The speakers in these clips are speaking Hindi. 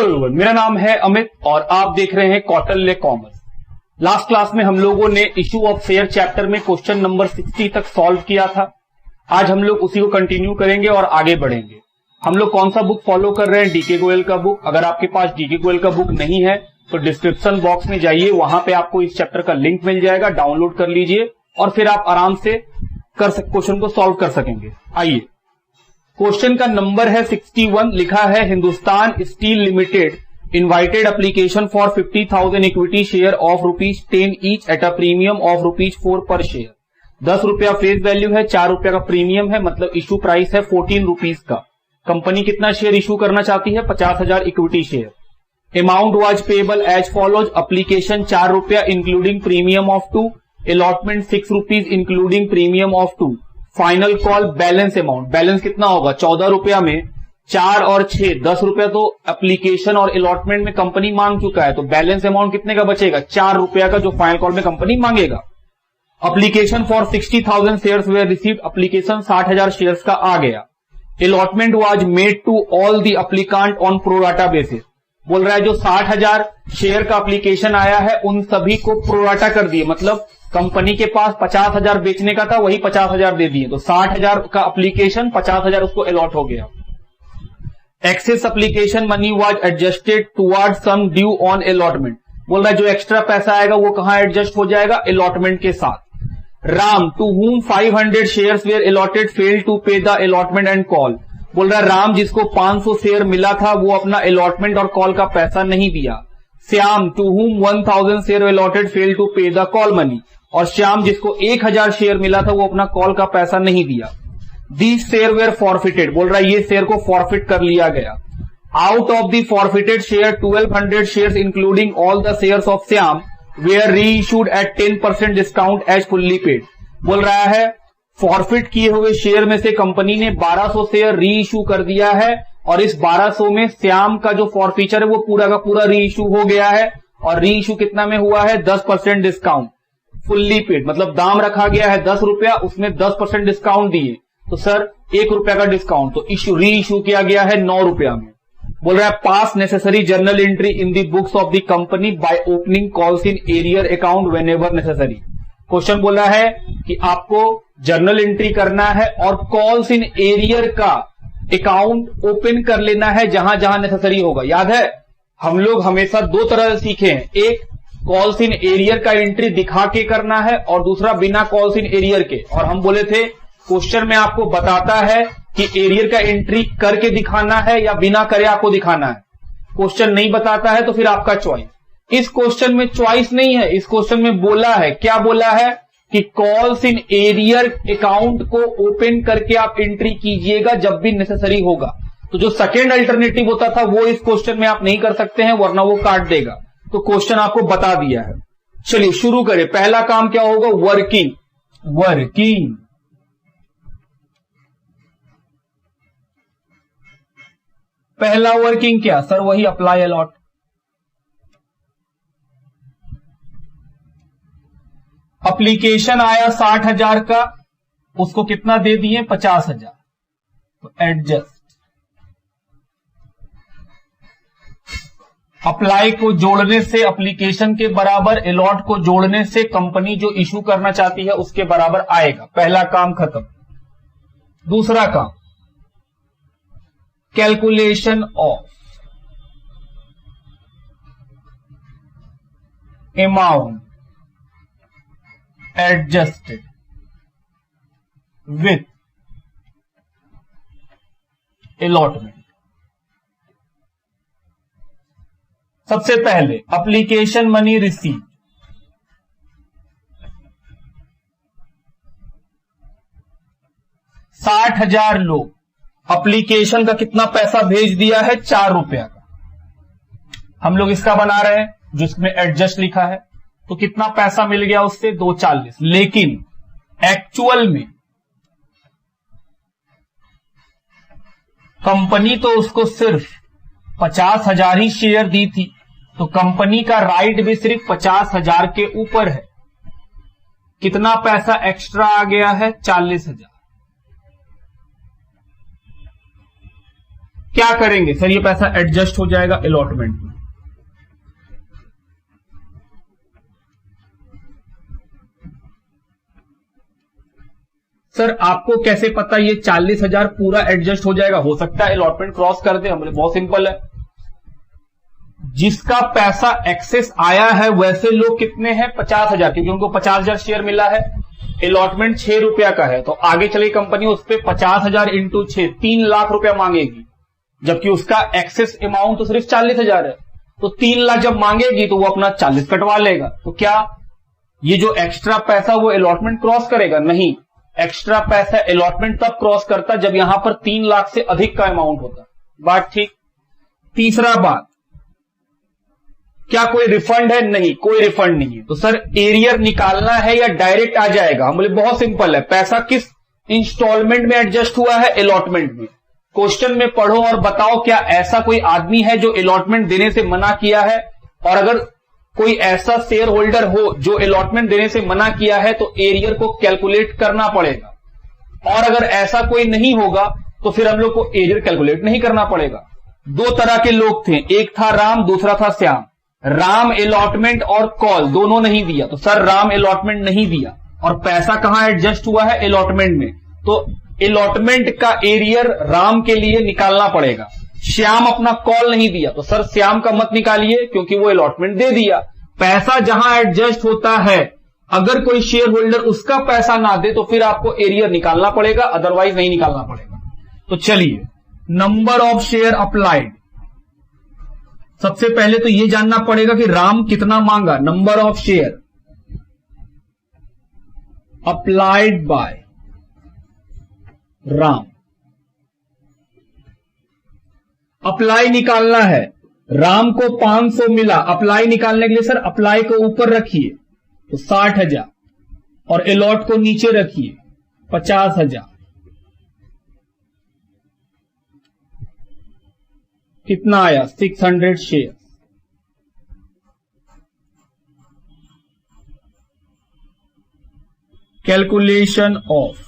एवरीवन, मेरा नाम है अमित और आप देख रहे हैं कौटिल्य कॉमर्स। लास्ट क्लास में हम लोगों ने इशू ऑफ शेयर चैप्टर में क्वेश्चन नंबर 60 तक सॉल्व किया था। आज हम लोग उसी को कंटिन्यू करेंगे और आगे बढ़ेंगे। हम लोग कौन सा बुक फॉलो कर रहे हैं? डीके गोयल का बुक। अगर आपके पास डीके गोयल का बुक नहीं है तो डिस्क्रिप्शन बॉक्स में जाइए, वहां पे आपको इस चैप्टर का लिंक मिल जाएगा, डाउनलोड कर लीजिए और फिर आप आराम से क्वेश्चन को सॉल्व कर सकेंगे। आइए, क्वेश्चन का नंबर है 61। लिखा है Hindustan steel limited invited application for 50,000 equity share of ₹10 each at a premium of ₹4 पर शेयर। 10 रुपया फेस वैल्यू है, 4 रुपया का प्रीमियम है, मतलब इशू प्राइस है 14 रुपीज का। कंपनी कितना शेयर इशू करना चाहती है? 50,000 equity share. Amount was payable as follows. Application 4 रुपया including premium of 2, allotment 6 rupees including premium of 2, final call balance amount. Balance कितना होगा? 14 रुपया में 4 और 6 10 रुपया तो एप्लीकेशन और अलॉटमेंट में कंपनी मांग चुका है, तो बैलेंस अमाउंट कितने का बचेगा? 4 रुपया का, जो फाइनल कॉल में कंपनी मांगेगा। Application for 60,000 shares were received. Application 60,000 shares का आ गया। Allotment was made to all the applicant on pro rata basis. बोल रहा है जो 60,000 शेयर का एप्लीकेशन आया है उन सभी को प्रोराटा कर दिए, मतलब कंपनी के पास 50,000 बेचने का था, वही 50,000 दे दिए, तो 60,000 का एप्लीकेशन, 50,000 उसको अलॉट हो गया। Excess application money was adjusted toward sum due on allotment. बोल रहा है जो एक्स्ट्रा पैसा आएगा वो कहां एडजस्ट हो जाएगा? अलॉटमेंट के साथ। Ram to whom 500 shares were allotted failed to pay the allotment and call. बोल रहा है राम जिसको 500 शेयर मिला था वो अपना अलॉटमेंट और कॉल का पैसा नहीं दिया। Shyam to whom 1000 share allotted failed to pay the call money. और श्याम जिसको 1000 शेयर मिला था वो अपना कॉल का पैसा नहीं दिया। These share were forfeited. बोल रहा है ये शेयर को फॉरफिट कर लिया गया। Out of the forfeited share 1200 shares including all the shares of Shyam were reissued at 10% discount as fully paid. बोल रहा है फॉरफिट किए हुए शेयर में से कंपनी ने 1200 शेयर री इशू कर दिया है और इस 1200 में श्याम का जो फॉरफीचर है वो पूरा का पूरा री इशू हो गया है। और री इशू कितना में हुआ है? 10% डिस्काउंट, फुल्ली पेड, मतलब दाम रखा गया है 10 रुपया, उसमें 10% डिस्काउंट दिए, तो सर 1 रुपया का डिस्काउंट, तो री इशू किया गया है 9 रुपया में। बोल रहा है पास necessary journal entry in the books of the company by opening calls in arrear account when ever necessary. Question बोला है कि आपको जर्नल एंट्री करना है और कॉल्स इन एरियर का अकाउंट ओपन कर लेना है जहां जहां नेसेसरी होगा। याद है हम लोग हमेशा दो तरह से सीखे हैं, एक कॉल्स इन एरियर का एंट्री दिखा के करना है और दूसरा बिना कॉल्स इन एरियर के। और हम बोले थे क्वेश्चन में आपको बताता है कि एरियर का एंट्री करके दिखाना है या बिना करे आपको दिखाना है। क्वेश्चन नहीं बताता है तो फिर आपका चॉइस। इस क्वेश्चन में चॉइस नहीं है, इस क्वेश्चन में बोला है, क्या बोला है कि कॉल्स इन एरियर अकाउंट को ओपन करके आप एंट्री कीजिएगा जब भी नेसेसरी होगा। तो जो सेकेंड अल्टरनेटिव होता था वो इस क्वेश्चन में आप नहीं कर सकते हैं, वरना वो काट देगा। तो क्वेश्चन आपको बता दिया है। चलिए शुरू करें। पहला काम क्या होगा? वर्किंग। वर्किंग पहला वर्किंग क्या सर? वही अप्लाई अलॉट। एप्लीकेशन आया 60,000 का, उसको कितना दे दिए? 50,000, तो एडजस्ट। अप्लाई को जोड़ने से एप्लीकेशन के बराबर, अलॉट को जोड़ने से कंपनी जो इशू करना चाहती है उसके बराबर आएगा। पहला काम खत्म। दूसरा काम calculation of amount adjusted with allotment. सबसे पहले एप्लीकेशन मनी रिसीव, 60,000 लोग, एप्लीकेशन का कितना पैसा भेज दिया है? 4 रुपया का। हम लोग इसका बना रहे हैं जिसमें एडजस्ट लिखा है, तो कितना पैसा मिल गया उससे? 240। लेकिन एक्चुअल में कंपनी तो उसको सिर्फ 50,000 ही शेयर दी थी, तो कंपनी का राइट भी सिर्फ 50,000 के ऊपर है। कितना पैसा एक्स्ट्रा आ गया है? 40,000। क्या करेंगे सर, ये पैसा एडजस्ट हो जाएगा अलॉटमेंट में। सर आपको कैसे पता ये 40,000 पूरा एडजस्ट हो जाएगा? हो सकता है अलॉटमेंट क्रॉस कर दे, हमने बहुत सिंपल है, जिसका पैसा एक्सेस आया है वैसे लोग कितने हैं 50,000, क्योंकि उनको 50,000 शेयर मिला है, अलॉटमेंट 6 रुपया का है, तो आगे चली कंपनी उस पर 50,000 इंटू 6 3 लाख रुपया मांगेगी, जबकि उसका एक्सेस अमाउंट तो सिर्फ 40,000 है, तो 3 लाख जब मांगेगी तो वो अपना 40 कटवा लेगा। तो क्या ये जो एक्स्ट्रा पैसा वो अलॉटमेंट क्रॉस करेगा? नहीं, एक्स्ट्रा पैसा अलॉटमेंट तब क्रॉस करता जब यहां पर 3 लाख से अधिक का अमाउंट होता। बात ठीक। तीसरा बात, क्या कोई रिफंड है? नहीं, कोई रिफंड नहीं है। तो सर एरियर निकालना है या डायरेक्ट आ जाएगा? हम बोले बहुत सिंपल है, पैसा किस इंस्टॉलमेंट में एडजस्ट हुआ है? अलॉटमेंट में। क्वेश्चन में पढ़ो और बताओ क्या ऐसा कोई आदमी है जो अलॉटमेंट देने से मना किया है? और अगर कोई ऐसा शेयर होल्डर हो जो अलॉटमेंट देने से मना किया है तो एरियर को कैलकुलेट करना पड़ेगा, और अगर ऐसा कोई नहीं होगा तो फिर हम लोग को एरियर कैलकुलेट नहीं करना पड़ेगा। दो तरह के लोग थे, एक था राम, दूसरा था श्याम। राम अलॉटमेंट और कॉल दोनों नहीं दिया, तो सर राम अलॉटमेंट नहीं दिया और पैसा कहां एडजस्ट हुआ है? अलॉटमेंट में। तो अलॉटमेंट का एरियर राम के लिए निकालना पड़ेगा। श्याम अपना कॉल नहीं दिया, तो सर श्याम का मत निकालिए क्योंकि वो अलॉटमेंट दे दिया। पैसा जहां एडजस्ट होता है, अगर कोई शेयर होल्डर उसका पैसा ना दे तो फिर आपको एरियर निकालना पड़ेगा, अदरवाइज नहीं निकालना पड़ेगा। तो चलिए, नंबर ऑफ शेयर अप्लाइड। सबसे पहले तो यह जानना पड़ेगा कि राम कितना मांगा। Number of share applied bye Ram, apply निकालना है। राम को 500 मिला, अप्लाई निकालने के लिए सर अप्लाई को ऊपर रखिए तो 60,000 और अलॉट को नीचे रखिए 50,000। कितना आया? 600 share. Calculation of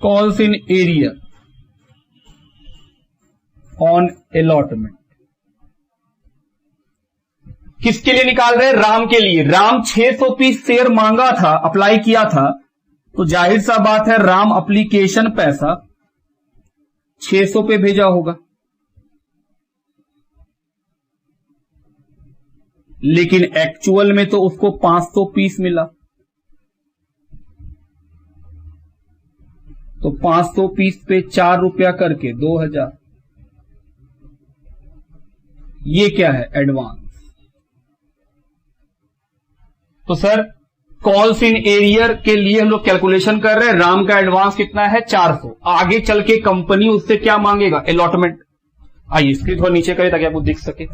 calls in arrear on allotment. किसके लिए निकाल रहे हैं? राम के लिए। राम 600 पीस शेयर मांगा था, अप्लाई किया था, तो जाहिर सा बात है राम एप्लीकेशन पैसा 600 पे भेजा होगा, लेकिन एक्चुअल में तो उसको 500 पीस मिला, तो 500 पीस पे 4 रुपया करके 2,000। ये क्या है? एडवांस। तो सर कॉल्स इन एरियर के लिए हम लोग कैलकुलेशन कर रहे हैं। राम का एडवांस कितना है? 400। आगे चल के कंपनी उससे क्या मांगेगा? अलॉटमेंट। आइए स्क्रीन थोड़ा नीचे करें ताकि आपको दिख सके।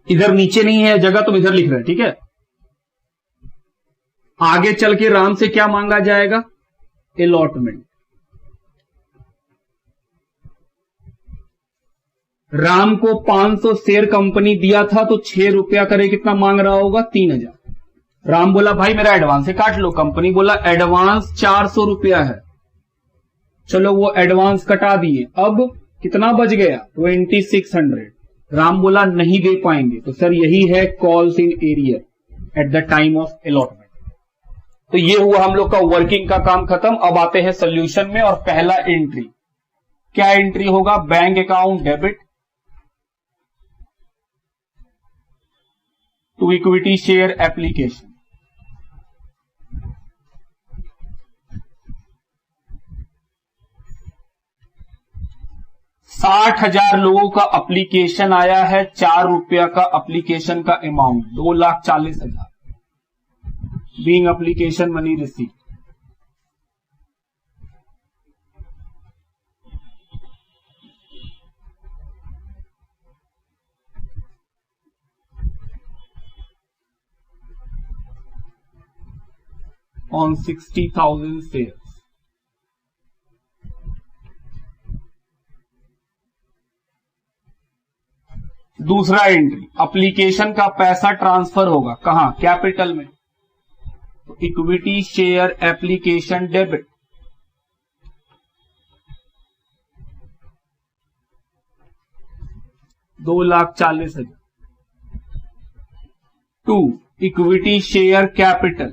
इधर नीचे नहीं है जगह, तुम इधर लिख रहे हैं, ठीक है। आगे चल के राम से क्या मांगा जाएगा? अलॉटमेंट। राम को 500 शेयर कंपनी दिया था तो 6 रुपया करे कितना मांग रहा होगा? 3,000। राम बोला भाई मेरा एडवांस से काट लो, कंपनी बोला एडवांस 400 रुपया है, चलो वो एडवांस कटा दिए। अब कितना बच गया? 2600। राम बोला नहीं दे पाएंगे, तो सर यही है calls in arrear at the time of allotment. तो ये हुआ हम लोग का वर्किंग का काम खत्म। अब आते हैं सोल्यूशन में, और पहला एंट्री क्या एंट्री होगा? Bank account debit to equity share application. $60,000 लोगों का एप्लीकेशन आया है, 4 रुपया का एप्लीकेशन का amount, 2,40,000 being application money received. on 60,000 shares। दूसरा एंट्री, एप्लीकेशन का पैसा ट्रांसफर होगा कहां? कैपिटल में। तो equity share application debit, 2,40,000। 2 equity share capital,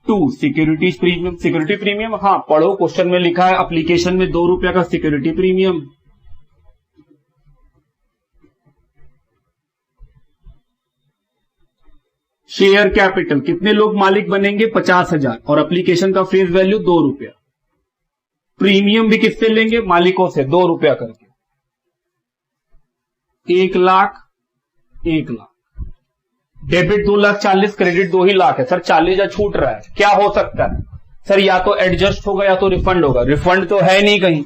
2 security premium. Security premium हाँ पढ़ो, क्वेश्चन में लिखा है एप्लीकेशन में 2 रुपया का सिक्योरिटी प्रीमियम। शेयर कैपिटल, कितने लोग मालिक बनेंगे? 50,000 और एप्लीकेशन का फेस वैल्यू 2 रुपया। प्रीमियम भी किससे लेंगे? मालिकों से, 2 रुपया करके। 1 लाख, 1 लाख। डेबिट 2,40,000, क्रेडिट 2 ही लाख है। सर 40,000 छूट रहा है, क्या हो सकता है? सर या तो एडजस्ट होगा या तो रिफंड होगा। रिफंड तो है नहीं कहीं,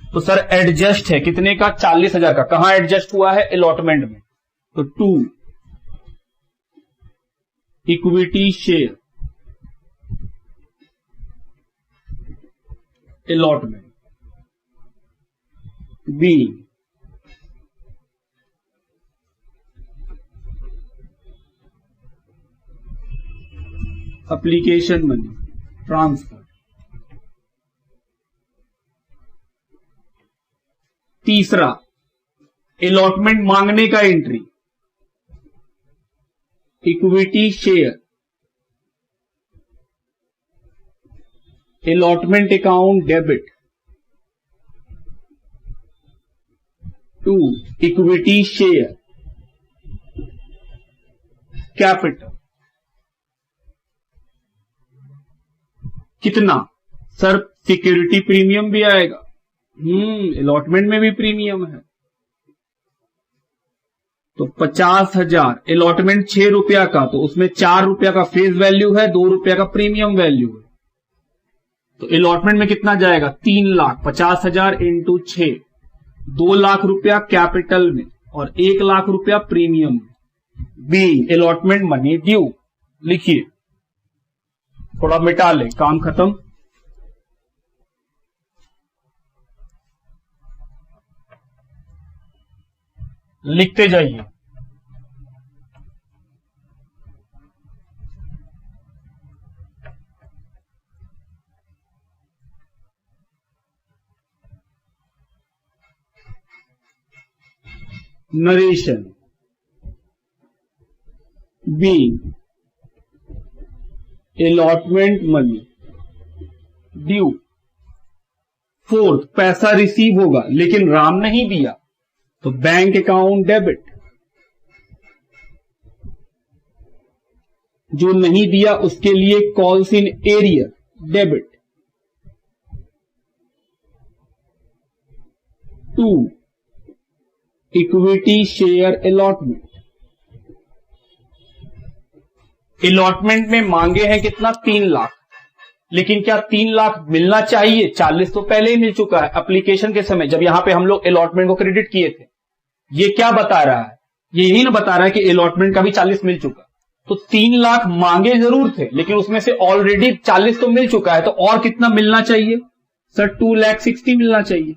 तो सर एडजस्ट है। कितने का? 40,000 का। कहां एडजस्ट हुआ है? अलॉटमेंट में। तो 2 equity share allotment, be application money transfer. तीसरा अलॉटमेंट मांगने का entry, equity share allotment account debit, 2 equity share capital. कितना? सर सिक्योरिटी प्रीमियम भी आएगा, अलॉटमेंट में भी प्रीमियम है। तो 50,000, अलॉटमेंट 6 रुपया का, तो उसमें 4 रुपया का फेस वैल्यू है, 2 रुपया का प्रीमियम वैल्यू है। तो अलॉटमेंट में कितना जाएगा? 3 लाख। 50,000 इंटू 6, 2 लाख रुपया कैपिटल में और 1 लाख रुपया प्रीमियम में। Be allotment money due. लिखिए, थोड़ा मिटा ले, काम खत्म। लिखते जाइए। Narration, be allotment money due. 4 पैसा रिसीव होगा लेकिन राम नहीं दिया, तो बैंक अकाउंट डेबिट। जो नहीं दिया उसके लिए calls in arrear debit. 2 equity share allotment. Allotment में मांगे हैं कितना? 3 लाख। लेकिन क्या 3 लाख मिलना चाहिए? 40 तो पहले ही मिल चुका है एप्लीकेशन के समय, जब यहां पे हम लोग अलॉटमेंट को क्रेडिट किए थे। ये क्या बता रहा है? ये यही ना बता रहा है कि अलॉटमेंट का भी 40 मिल चुका। तो 3 लाख मांगे जरूर थे, लेकिन उसमें से ऑलरेडी 40 तो मिल चुका है, तो और कितना मिलना चाहिए? सर 2,60,000 मिलना चाहिए।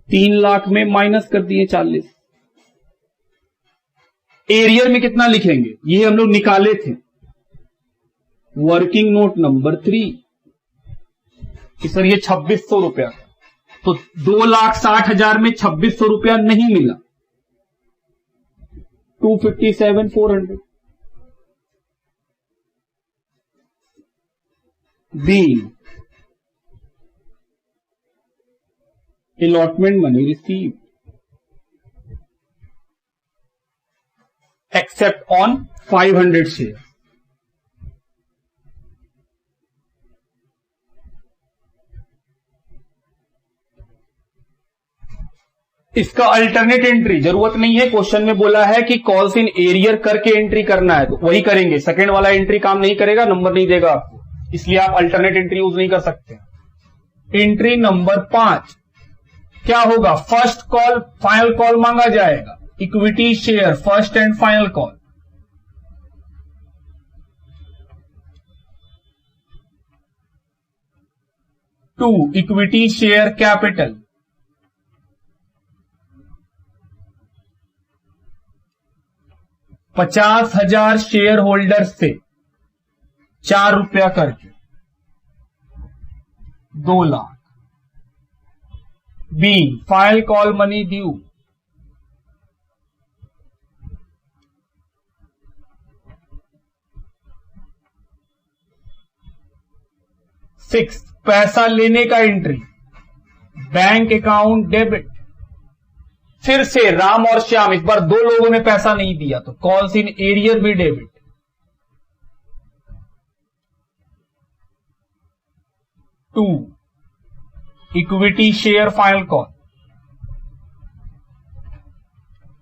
3 लाख में माइनस कर दिए 40। एरियर में कितना लिखेंगे? ये हम लोग निकाले थे, वर्किंग नोट नंबर 3 कि सर ये 2,600 रुपया। तो 2,60,000 में 2,600 रुपया नहीं मिला, 257,400। Be allotment money receive except on 500 share. इसका अल्टरनेट एंट्री जरूरत नहीं है, क्वेश्चन में बोला है कि कॉल्स इन एरियर करके एंट्री करना है, तो वही करेंगे। सेकंड वाला एंट्री काम नहीं करेगा, नंबर नहीं देगा आपको, इसलिए आप अल्टरनेट एंट्री यूज नहीं कर सकते। एंट्री नंबर 5 क्या होगा? फर्स्ट कॉल फाइनल कॉल मांगा जाएगा, equity share first and final call. To equity share capital, 50,000 shareholder से 4 रुपया करके 2 lakh. Be, final call money due. Six, पैसा लेने का एंट्री, बैंक अकाउंट डेबिट। फिर से राम और श्याम, इस बार 2 लोगों ने पैसा नहीं दिया तो कॉल्स इन एरियर भी debit. 2, equity share final call.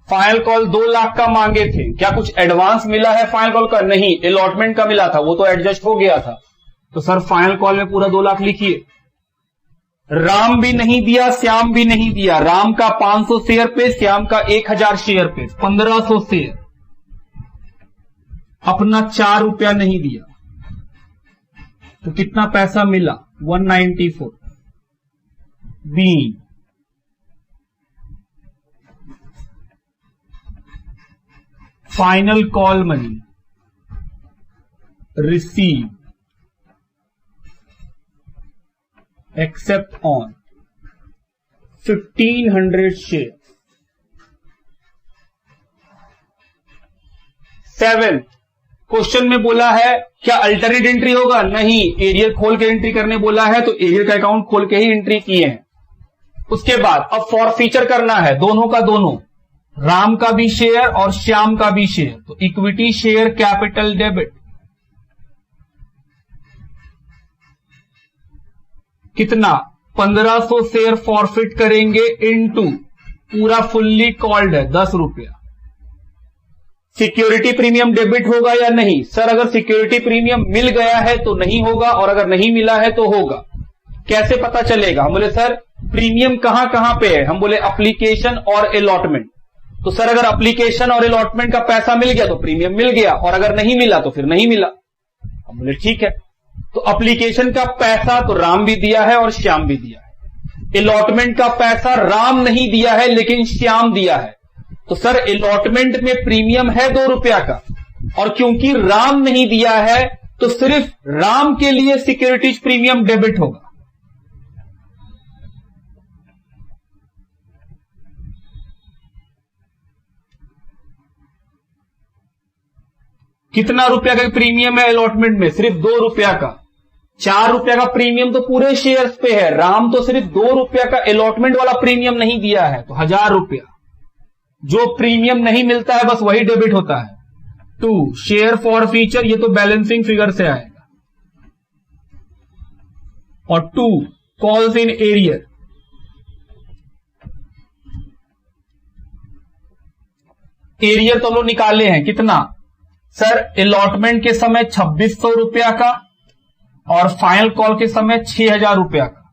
Final call 2 lakh का मांगे थे, क्या कुछ एडवांस मिला है फाइनल कॉल का? नहीं, अलॉटमेंट का मिला था, वो तो एडजस्ट हो गया था। तो सर फाइनल कॉल में पूरा 2 लाख लिखिए। राम भी नहीं दिया, श्याम भी नहीं दिया। राम का 500 शेयर पे, श्याम का 1000 शेयर पे 1500 शेयर। अपना 4 रुपया नहीं दिया तो कितना पैसा मिला? 194। Be, final call money receive except on 1500 share. 7, question में बोला है क्या अल्टरनेट एंट्री होगा? नहीं, एरियर खोल के एंट्री करने बोला है तो एरियर का अकाउंट खोल के ही एंट्री किए हैं। उसके बाद अब फॉर फीचर करना है, दोनों का दोनों, राम का भी शेयर और श्याम का भी शेयर। तो इक्विटी शेयर कैपिटल डेबिट कितना? 1500 शेयर फॉरफिट करेंगे इनटू पूरा फुल्ली कॉल्ड है 10 रुपया। सिक्योरिटी प्रीमियम डेबिट होगा या नहीं? सर अगर सिक्योरिटी प्रीमियम मिल गया है तो नहीं होगा और अगर नहीं मिला है तो होगा। कैसे पता चलेगा? हम बोले सर प्रीमियम कहां कहां पे है? हम बोले एप्लीकेशन और अलॉटमेंट। तो सर अगर एप्लीकेशन और अलॉटमेंट का पैसा मिल गया तो प्रीमियम मिल गया और अगर नहीं मिला तो फिर नहीं मिला। हम बोले ठीक है, तो एप्लीकेशन का पैसा तो राम भी दिया है और श्याम भी दिया है। अलॉटमेंट का पैसा राम नहीं दिया है लेकिन श्याम दिया है। तो सर अलॉटमेंट में प्रीमियम है 2 रुपया का और क्योंकि राम नहीं दिया है तो सिर्फ राम के लिए सिक्योरिटीज प्रीमियम डेबिट होगा। कितना रुपया का प्रीमियम है अलॉटमेंट में? सिर्फ 2 रुपया का। 4 रुपया का प्रीमियम तो पूरे शेयर्स पे है, राम तो सिर्फ 2 रुपया का अलॉटमेंट वाला प्रीमियम नहीं दिया है तो 1000 रुपया। जो प्रीमियम नहीं मिलता है बस वही डेबिट होता है। 2, शेयर फॉर फीचर, ये तो बैलेंसिंग फिगर से आएगा। और 2, कॉल्स इन एरियर। एरियर तो हम लोग निकाले हैं, कितना? सर अलॉटमेंट के समय 2600 रुपया का और फाइनल कॉल के समय 6000 रुपया का,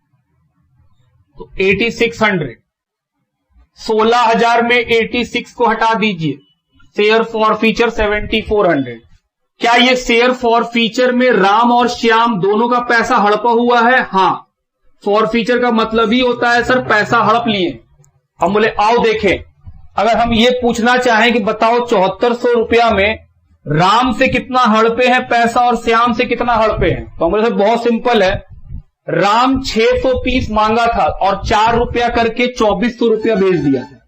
तो 8600। 16000 में 86 को हटा दीजिए, शेयर फॉर फीचर 7400। क्या ये शेयर फॉर फीचर में राम और श्याम दोनों का पैसा हड़पा हुआ है? हां, फॉर फीचर का मतलब ही होता है सर पैसा हड़प लिए। हम बोले आओ देखें, अगर हम ये पूछना चाहें कि बताओ 7400 रुपया में राम से कितना हड़पे हैं पैसा और श्याम से कितना हड़पे हैं, तो हम बोले सर बहुत सिंपल है, राम 600 पीस मांगा था और 4 रुपया करके 2400 रुपया भेज दिया था।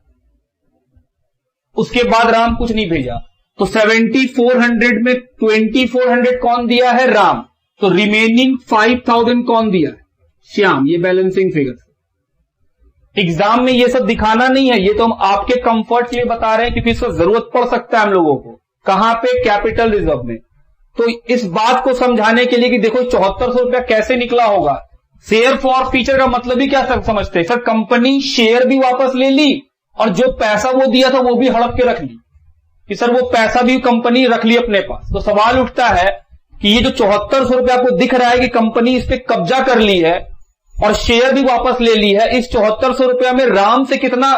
उसके बाद राम कुछ नहीं भेजा, तो 7400 में 2400 कौन दिया है? राम। तो रिमेनिंग 5000 कौन दिया है? श्याम। ये बैलेंसिंग फिगर। एग्जाम में ये सब दिखाना नहीं है, ये तो हम आपके कंफर्ट के लिए बता रहे हैं क्योंकि इसको जरूरत पड़ सकता है हम लोगों को। कहां पे? कैपिटल रिजर्व में। तो इस बात को समझाने के लिए कि देखो 7400 रुपया कैसे निकला होगा। शेयर फॉर फीचर का मतलब ही क्या समझते हैं? सर कंपनी शेयर भी वापस ले ली और जो पैसा वो दिया था वो भी हड़प के रख ली, कि सर वो पैसा भी कंपनी रख ली अपने पास। तो सवाल उठता है कि ये जो 7400 रुपया आपको दिख रहा है कि कंपनी इस पे कब्जा कर ली है और शेयर भी वापस ले ली है, इस 7400 रुपया में राम से कितना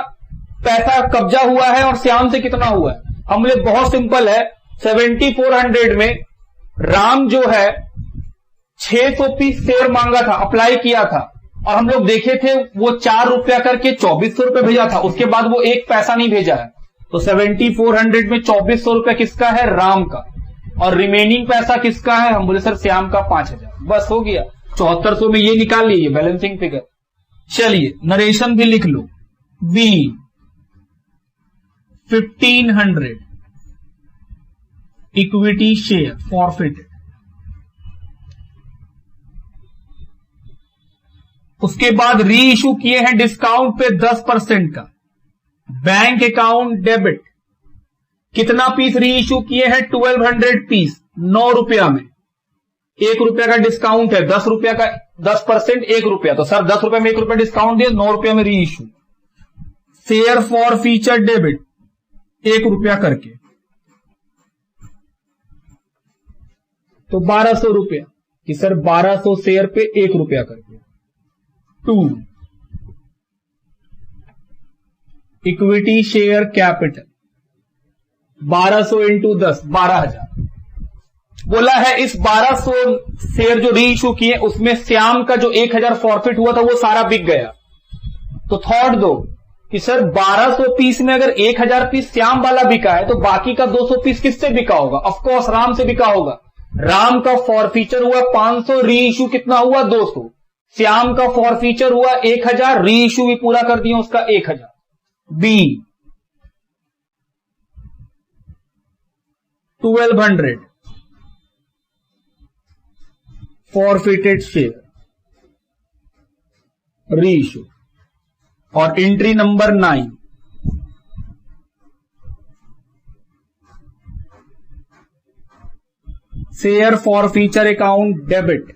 पैसा कब्जा हुआ है और श्याम से कितना हुआ है? हम बोले बहुत सिंपल है, 7400 में राम जो है 600 पीस शेयर मांगा था, अप्लाई किया था और हम लोग देखे थे वो 4 रुपया करके 2400 रुपये भेजा था, उसके बाद वो एक पैसा नहीं भेजा है। तो 7400 में 2400 रुपया किसका है? राम का। और रिमेनिंग पैसा किसका है? हम बोले सर श्याम का 5000। बस हो गया, 7400 में ये निकाल लीजिए बैलेंसिंग फिगर। चलिए नरेशन भी लिख लो। B 1500 equity share forfeited. उसके बाद री इशू किए हैं डिस्काउंट पे 10% का, बैंक अकाउंट डेबिट। कितना पीस री इशू किए हैं? 1200 पीस, 9 रुपया में। 1 रुपया का डिस्काउंट है, 10 रुपया का 10% 1 रुपया, तो सर 10 रुपया में 1 रुपया डिस्काउंट दिया, 9 रुपया में री issue. Share forfeiture debit 1 रुपया करके, तो 1200 रुपया कि सर 1200 शेयर पे 1 रुपया करके। 2 इक्विटी शेयर कैपिटल 1200 इंटू 10 12000। बोला है इस 1200 शेयर जो री इशू किए उसमें श्याम का जो 1000 फॉरफिट हुआ था वो सारा बिक गया। तो थॉट दो कि सर 1200 पीस में अगर 1000 पीस श्याम वाला बिका है तो बाकी का 200 पीस किससे बिका होगा? ऑफकोर्स राम से बिका होगा। राम का फॉरफीचर हुआ 500, री इशू कितना हुआ? 200। श्याम का फॉरफीचर हुआ 1000, री इशू भी पूरा कर दिया उसका 1000। Be 1200 forfeited share reissue. और entry number 9 share forfeiture account debit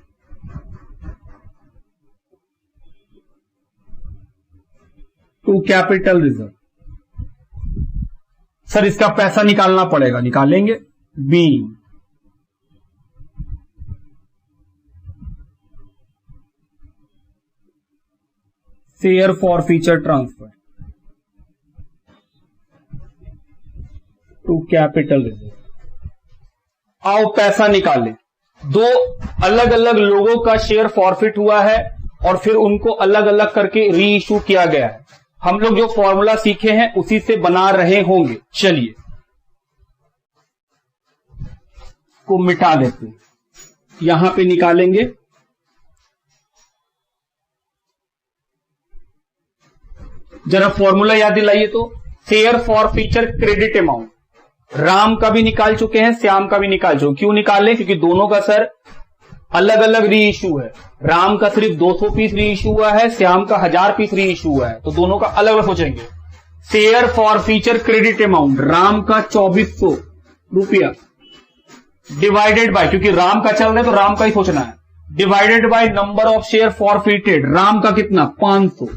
to capital reserve. Sir इसका पैसा निकालना पड़ेगा, निकालेंगे। Be share forfeiture transfer to capital reserve. आओ पैसा निकालें। 2 अलग अलग लोगों का शेयर फॉरफिट हुआ है और फिर उनको अलग अलग करके री इशू किया गया है। हम लोग जो फॉर्मूला सीखे हैं उसी से बना रहे होंगे। चलिए को मिटा देते हैं, यहां पे निकालेंगे। जरा फॉर्मूला याद दिलाइए तो। Share forfeiture credit amount Ram का भी निकाल चुके हैं, श्याम का भी निकाल चुके। क्यों निकाले? क्योंकि दोनों का सर अलग अलग री इशू है। राम का सिर्फ 200 पीस री इशू हुआ है, श्याम का 1000 पीस री इशू हुआ है, तो दोनों का अलग अलग सोचेंगे। Share forfeiture credit amount Ram का 2400 रुपया डिवाइडेड बाय, क्योंकि राम का चल रहा है तो राम का ही सोचना है, divided by number of share forfeited Ram का कितना 500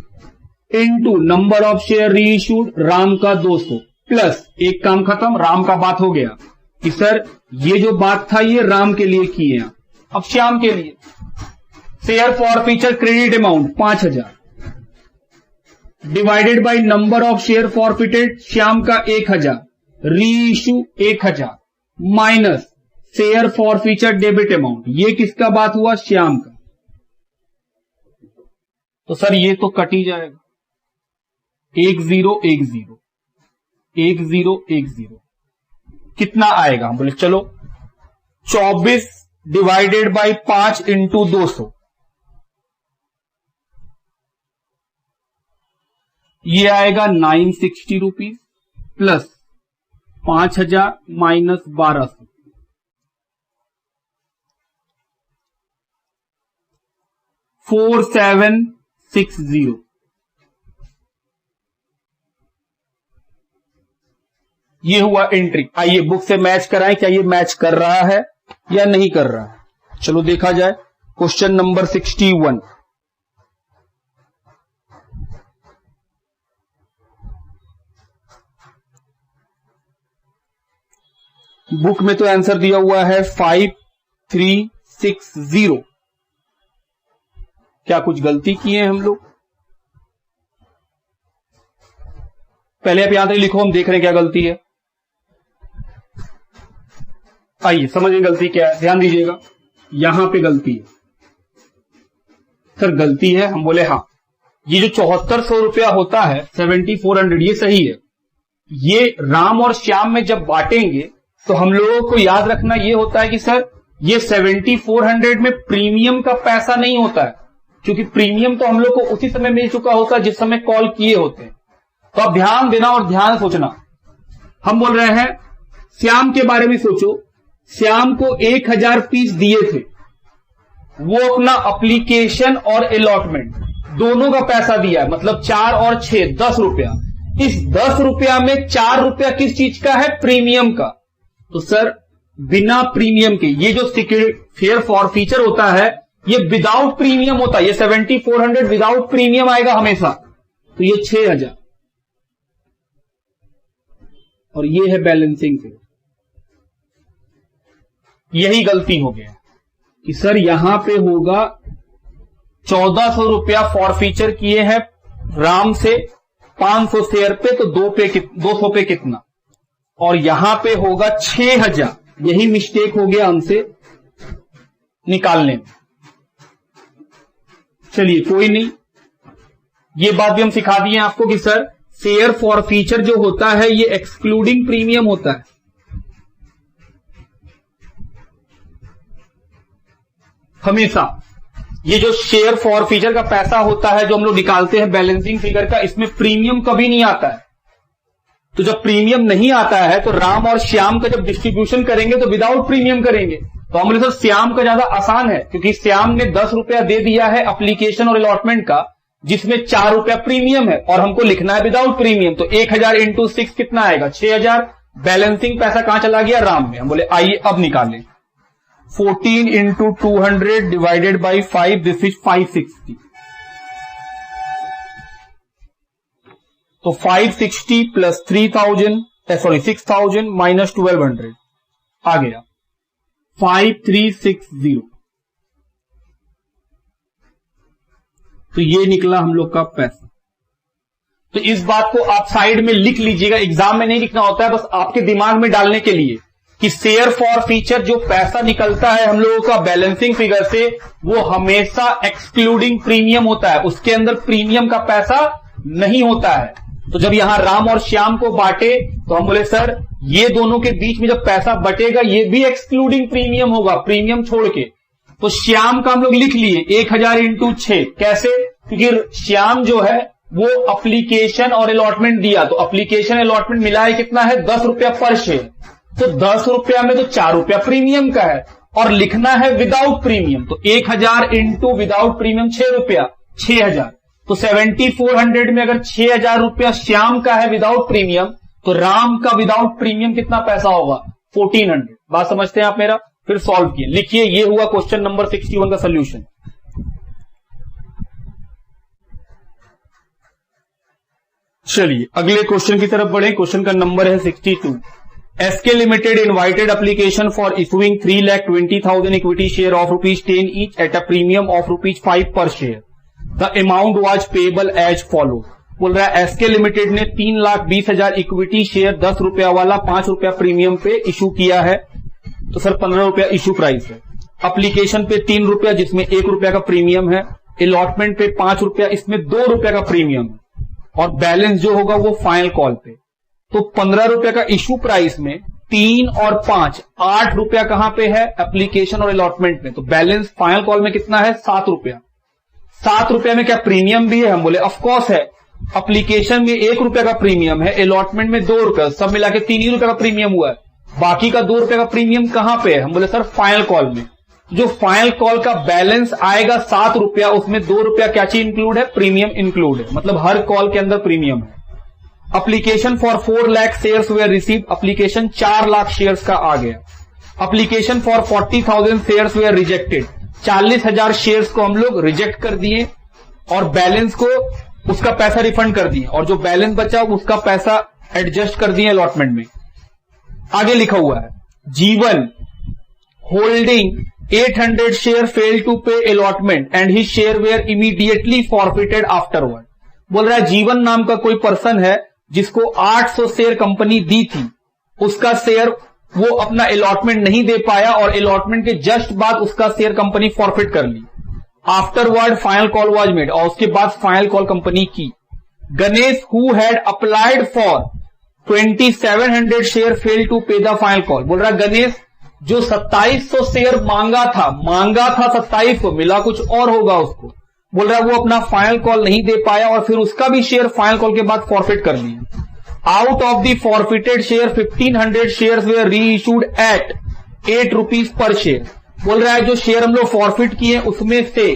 इनटू नंबर ऑफ शेयर री इशूड राम का 200 प्लस एक काम खत्म। राम का बात हो गया कि सर ये जो बात था ये राम के लिए किए हैं, अब श्याम के लिए share forfeiture credit amount 5000 divided by number of share forfeited Shyam का 1000 री issue 1000 minus share forfeiture debit amount, ये किसका बात हुआ? श्याम का। तो सर ये तो कट ही जाएगा, 1010 कितना आएगा? हम बोले चलो 24 डिवाइडेड बाय 5 इंटू 200, ये आएगा 960 रुपीज प्लस 5000 माइनस 1200, 4760। ये हुआ एंट्री। आइए बुक से मैच कराएं, क्या ये मैच कर रहा है या नहीं कर रहा है? चलो देखा जाए। Question number 61। बुक में तो आंसर दिया हुआ है 5360। क्या कुछ गलती की है हम लोग? पहले आप यहां तक लिखो, हम देख रहे हैं क्या गलती है। आइए समझिए गलती क्या है, ध्यान दीजिएगा। यहां पे गलती है सर, गलती है। हम बोले हाँ, ये जो 7400 रुपया होता है 7400 ये सही है, ये राम और श्याम में जब बांटेंगे तो हम लोगों को याद रखना ये होता है कि सर ये 7400 में प्रीमियम का पैसा नहीं होता है, क्योंकि प्रीमियम तो हम लोग को उसी समय मिल चुका होता है जिस समय कॉल किए होते हैं। तो अब ध्यान देना और ध्यान सोचना। हम बोल रहे हैं श्याम के बारे में सोचो, श्याम को 1000 पीस दिए थे, वो अपना एप्लीकेशन और अलॉटमेंट दोनों का पैसा दिया है, मतलब 4 और 6 10 रुपया। इस 10 रुपया में 4 रुपया किस चीज का है? प्रीमियम का। तो सर बिना प्रीमियम के ये जो फेयर फॉर फीचर होता है ये विदाउट प्रीमियम होता है, ये 7400 विदाउट प्रीमियम आएगा हमेशा। तो ये 6000 और ये है बैलेंसिंग फेयर। यही गलती हो गया कि सर यहां पे होगा 1400 रुपया फॉर फीचर किए हैं राम से 500 शेयर पे, तो 200 पे कितना, और यहां पे होगा 6000। यही मिस्टेक हो गया हमसे निकालने में। चलिए कोई नहीं, ये बात भी हम सिखा दिए आपको कि सर शेयर फॉर फीचर जो होता है ये एक्सक्लूडिंग प्रीमियम होता है। हमेशा ये जो शेयर फॉर फीचर का पैसा होता है जो हम लोग निकालते हैं बैलेंसिंग फिगर का, इसमें प्रीमियम कभी नहीं आता है। तो जब प्रीमियम नहीं आता है तो राम और श्याम का जब डिस्ट्रीब्यूशन करेंगे तो विदाउट प्रीमियम करेंगे। तो हम लोग श्याम का ज्यादा आसान है, क्योंकि श्याम ने 10 रुपया दे दिया है एप्लीकेशन और अलॉटमेंट का, जिसमें 4 रुपया प्रीमियम है, और हमको लिखना है विदाउट प्रीमियम। तो 1000 इंटू 6 कितना आएगा? 6000। बैलेंसिंग पैसा कहां चला गया? राम में। हम बोले आइए अब निकालें। 14 into 200 divided by 5, this is 560। तो 560 प्लस 6000 माइनस 1200 आ गया 5360। तो ये निकला हम लोग का पैसा। तो इस बात को आप साइड में लिख लीजिएगा, एग्जाम में नहीं लिखना होता है, बस आपके दिमाग में डालने के लिए कि शेयर फॉर फीचर जो पैसा निकलता है हम लोगों का बैलेंसिंग फिगर से वो हमेशा एक्सक्लूडिंग प्रीमियम होता है, उसके अंदर प्रीमियम का पैसा नहीं होता है। तो जब यहां राम और श्याम को बांटे तो हम बोले सर ये दोनों के बीच में जब पैसा बटेगा ये भी एक्सक्लूडिंग प्रीमियम होगा, प्रीमियम छोड़ के। तो श्याम का हम लोग लिख लिए 1000 इंटू 6। कैसे? क्योंकि श्याम जो है वो एप्लीकेशन और अलॉटमेंट दिया, तो एप्लीकेशन अलॉटमेंट मिला है कितना है? 10 रुपया पर शेयर। तो 10 रुपया में तो 4 रुपया प्रीमियम का है, और लिखना है विदाउट प्रीमियम। तो 1000 इंटू विदाउट प्रीमियम 6 रुपया, 6000। तो 7400 में अगर 6000 रुपया श्याम का है विदाउट प्रीमियम, तो राम का विदाउट प्रीमियम कितना पैसा होगा? 1400। बात समझते हैं आप मेरा? फिर सॉल्व किए। लिखिए ये हुआ क्वेश्चन नंबर 61 का सोल्यूशन। चलिए अगले क्वेश्चन की तरफ बढ़े। क्वेश्चन का नंबर है 62। SK Limited invited application for issuing 3,20,000 equity share of ₹10 each at a premium of ₹5 per share. The amount was payable as follows. बोल रहा है SK Limited ने 3,20,000 इक्विटी शेयर 10 रुपया वाला 5 रुपया प्रीमियम पे इशू किया है। तो सर 15 रुपया इशू प्राइस है। एप्लीकेशन पे 3 रुपया जिसमें 1 रुपया का प्रीमियम है, अलॉटमेंट पे 5 रुपया इसमें 2 रुपया का प्रीमियम है, और बैलेंस जो होगा वो फाइनल कॉल पे। तो 15 रुपया का इशू प्राइस में 3 और 5 8 रुपया कहां पे है? एप्लीकेशन और अलॉटमेंट में। तो बैलेंस फाइनल कॉल में कितना है? 7 रुपया। 7 रुपया में क्या प्रीमियम भी है? हम बोले ऑफकोर्स है। एप्लीकेशन में 1 रुपया का प्रीमियम है, अलॉटमेंट में 2 रुपया, सब मिला के 3 ही रुपया का प्रीमियम हुआ है। बाकी का 2 रुपया का प्रीमियम कहां पे है? हम बोले सर फाइनल कॉल में। जो फाइनल कॉल का बैलेंस आएगा 7 रुपया, उसमें 2 रुपया क्या चीज इंक्लूड है? प्रीमियम इंक्लूड है, मतलब हर कॉल के अंदर प्रीमियम है। Application for 4 lakh shares where receive, application 4 lakh shares का आ गया। Application for 40,000 shares were rejected, 40,000 shares को हम लोग रिजेक्ट कर दिए और बैलेंस को उसका पैसा रिफंड कर दिए, और जो बैलेंस बचा उसका पैसा एडजस्ट कर दिए अलॉटमेंट में। आगे लिखा हुआ है Jeevan holding 800 share fail to pay allotment and his share were immediately forfeited afterward. बोल रहा है जीवन नाम का कोई पर्सन है जिसको 800 शेयर कंपनी दी थी, उसका शेयर वो अपना अलॉटमेंट नहीं दे पाया और अलॉटमेंट के जस्ट बाद उसका शेयर कंपनी फॉरफिट कर ली। Afterward final call was made, और उसके बाद फाइनल कॉल कंपनी की। Ganesh who had applied for 2700 share fail to pay the final call. बोल रहा गणेश जो 2700 शेयर मांगा था 2700, मिला कुछ और होगा उसको। बोल रहा वो अपना फाइनल कॉल नहीं दे पाया और फिर उसका भी शेयर फाइनल कॉल के बाद फॉरफिट कर लिया। Out of the forfeited share 1500 shares were reissued at 8 rupees per share. बोल रहा है जो शेयर हम लोग फॉरफिट किए उसमें से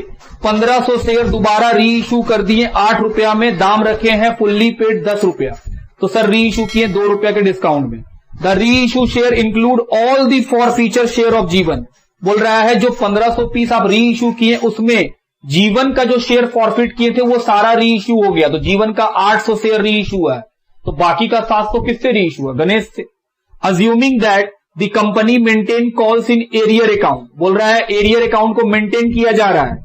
1500 शेयर दोबारा री इशू कर दिए 8 रुपया में, दाम रखे हैं फुल्ली पेड 10 रुपया। तो सर री इशू किए 2 रुपया के डिस्काउंट में। द री issue share include all the forfeiture share of जीवन। बोल रहा है जो 1500 पीस आप री इशू किए उसमें जीवन का जो शेयर फॉरफिट किए थे वो सारा री इशू हो गया, तो जीवन का 800 शेयर री इशू हुआ है, तो बाकी का 700 किससे री इशू हुआ? गणेश से। Assuming that the company maintain calls in arrear account. बोल रहा है एरियर अकाउंट को मेंटेन किया जा रहा है।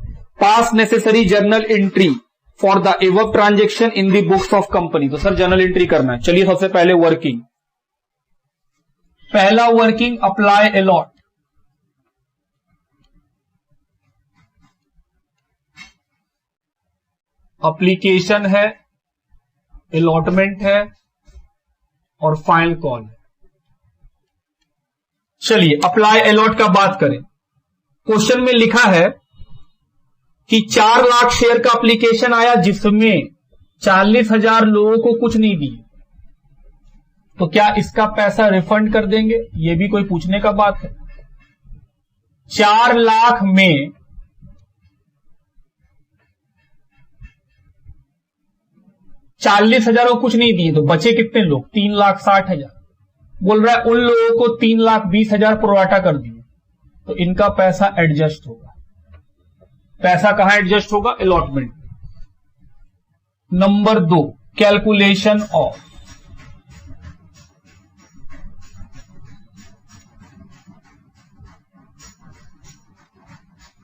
पास necessary journal entry for the above transaction in the books of company. तो सर जर्नल एंट्री करना है। चलिए सबसे पहले वर्किंग, पहला वर्किंग अप्लाई अलॉट। एप्लीकेशन है, अलॉटमेंट है और फाइनल कॉल है। चलिए अप्लाई अलॉट का बात करें। क्वेश्चन में लिखा है कि 4 लाख शेयर का एप्लीकेशन आया जिसमें 40,000 लोगों को कुछ नहीं दिए, तो क्या इसका पैसा रिफंड कर देंगे? ये भी कोई पूछने का बात है। 4 लाख में 40,000 को कुछ नहीं दिए तो बचे कितने लोग? 3,60,000। बोल रहा है उन लोगों को 3,20,000 प्रोराटा कर दिए, तो इनका पैसा एडजस्ट होगा। पैसा कहां एडजस्ट होगा? Allotment. Number 2 calculation of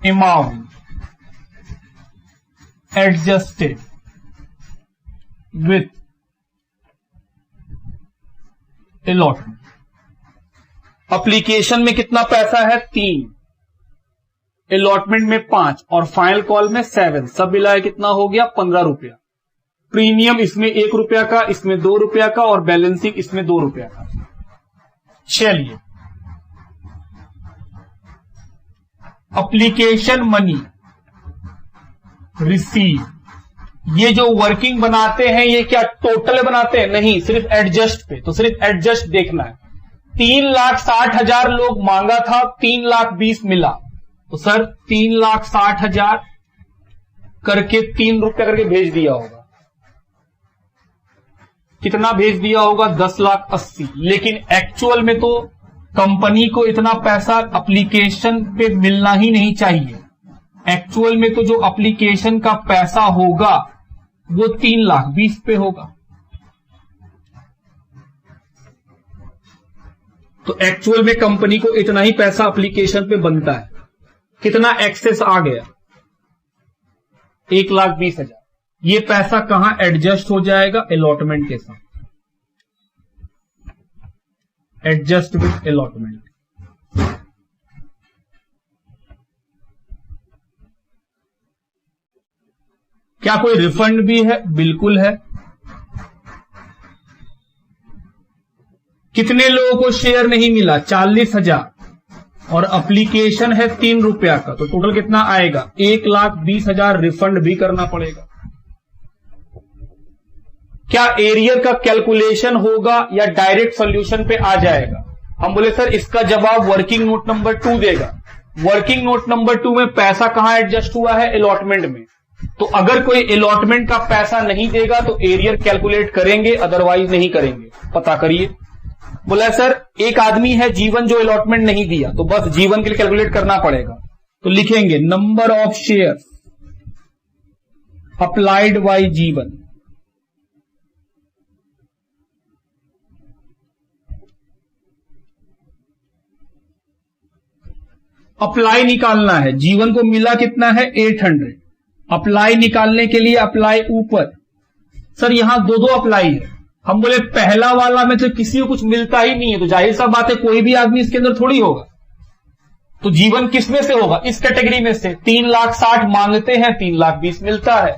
amount adjusted with allotment. Application में कितना पैसा है? 3, अलॉटमेंट में 5 और फाइनल कॉल में 7, सब मिलाए कितना हो गया? 15 रुपया। प्रीमियम इसमें 1 रुपया का, इसमें 2 रुपया का और बैलेंसिंग इसमें 2 रुपया का। चलिए एप्लीकेशन मनी रिसीव, ये जो वर्किंग बनाते हैं ये क्या टोटल बनाते हैं? नहीं, सिर्फ एडजस्ट पे। तो सिर्फ एडजस्ट देखना है। 3,60,000 लोग मांगा था, 3,20,000 मिला, तो सर 3,60,000 करके 3 रुपया करके भेज दिया होगा। कितना भेज दिया होगा? 10,80,000। लेकिन एक्चुअल में तो कंपनी को इतना पैसा एप्लीकेशन पे मिलना ही नहीं चाहिए। एक्चुअल में तो जो एप्लीकेशन का पैसा होगा वो 3,20,000 पे होगा। तो एक्चुअल में कंपनी को इतना ही पैसा एप्लीकेशन पे बनता है। कितना एक्सेस आ गया? 1,20,000। ये पैसा कहां एडजस्ट हो जाएगा? अलॉटमेंट के साथ। Adjust with allotment. क्या कोई रिफंड भी है? बिल्कुल है। कितने लोगों को शेयर नहीं मिला? 40,000 और एप्लीकेशन है 3 रुपया का, तो टोटल कितना आएगा? 1,20,000 रिफंड भी करना पड़ेगा। क्या एरियर का कैलकुलेशन होगा या डायरेक्ट सॉल्यूशन पे आ जाएगा? हम बोले सर इसका जवाब वर्किंग नोट नंबर 2 देगा। वर्किंग नोट नंबर 2 में पैसा कहां एडजस्ट हुआ है? अलॉटमेंट में। तो अगर कोई अलॉटमेंट का पैसा नहीं देगा तो एरियर कैलकुलेट करेंगे, अदरवाइज नहीं करेंगे। पता करिए। बोला सर एक आदमी है जीवन जो अलॉटमेंट नहीं दिया, तो बस जीवन के लिए कैलकुलेट करना पड़ेगा। तो लिखेंगे number of share applied bye जीवन अप्लाई निकालना है। जीवन को मिला कितना है? 800। अप्लाई निकालने के लिए अप्लाई ऊपर। सर यहां 2 अप्लाई है। हम बोले पहला वाला में तो किसी को कुछ मिलता ही नहीं है, तो जाहिर सा बात है कोई भी आदमी इसके अंदर थोड़ी होगा। तो जीवन किसमें से होगा? इस कैटेगरी में से। 3,60,000 मांगते हैं, 3,20,000 मिलता है,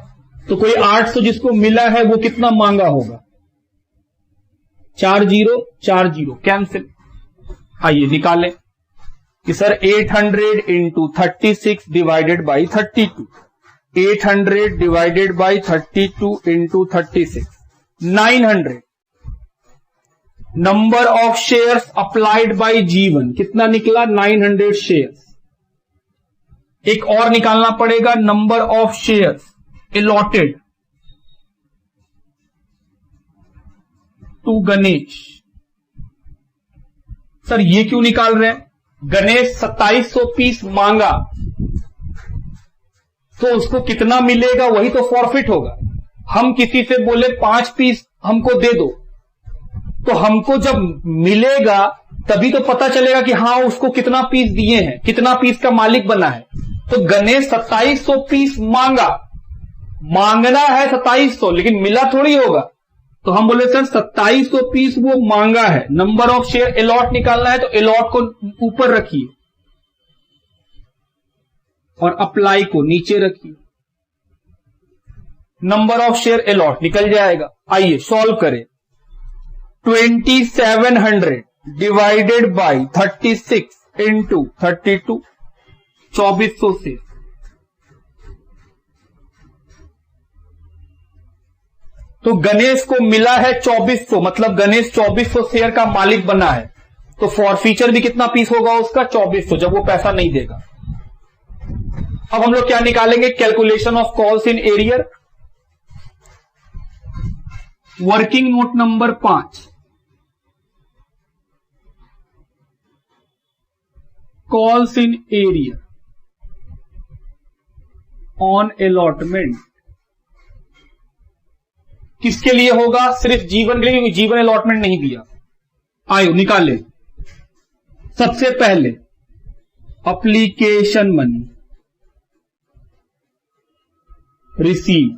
तो कोई 800 जिसको मिला है वो कितना मांगा होगा? 40 कैंसिल। आइए निकालें कि sir 800 into 36 divided by 32, 800 divided by 32 into 36, 900। Number of shares applied by G1 कितना निकला? 900 शेयर्स। एक और निकालना पड़ेगा, number of shares allotted to Ganesh. Sir ये क्यों निकाल रहे हैं? गणेश 2700 पीस मांगा तो उसको कितना मिलेगा वही तो फॉरफिट होगा। हम किसी से बोले 5 पीस हमको दे दो, तो हमको जब मिलेगा तभी तो पता चलेगा कि हाँ उसको कितना पीस दिए हैं, कितना पीस का मालिक बना है। तो गणेश 2700 पीस मांगा, मांगना है 2700 लेकिन मिला थोड़ी होगा, तो हम बोले सर 2700 पीस वो मांगा है। नंबर ऑफ शेयर अलॉट निकालना है तो अलॉट को ऊपर रखिए और अप्लाई को नीचे रखिए। नंबर ऑफ शेयर अलॉट निकल जाएगा। आइए सॉल्व करें। 2700 डिवाइडेड बाई 36 इंटू 32, 2400 से तो गणेश को मिला है 2400, मतलब गणेश 2400 शेयर का मालिक बना है। तो फॉरफीचर भी कितना पीस होगा उसका? 2400, जब वो पैसा नहीं देगा। अब हम लोग क्या निकालेंगे? Calculation of calls in arrear. Working note number 5, calls in arrear on allotment किसके लिए होगा? सिर्फ जीवन के लिए, क्योंकि जीवन अलॉटमेंट नहीं दिया। आयो निकाले। सबसे पहले एप्लीकेशन मनी रिसीव।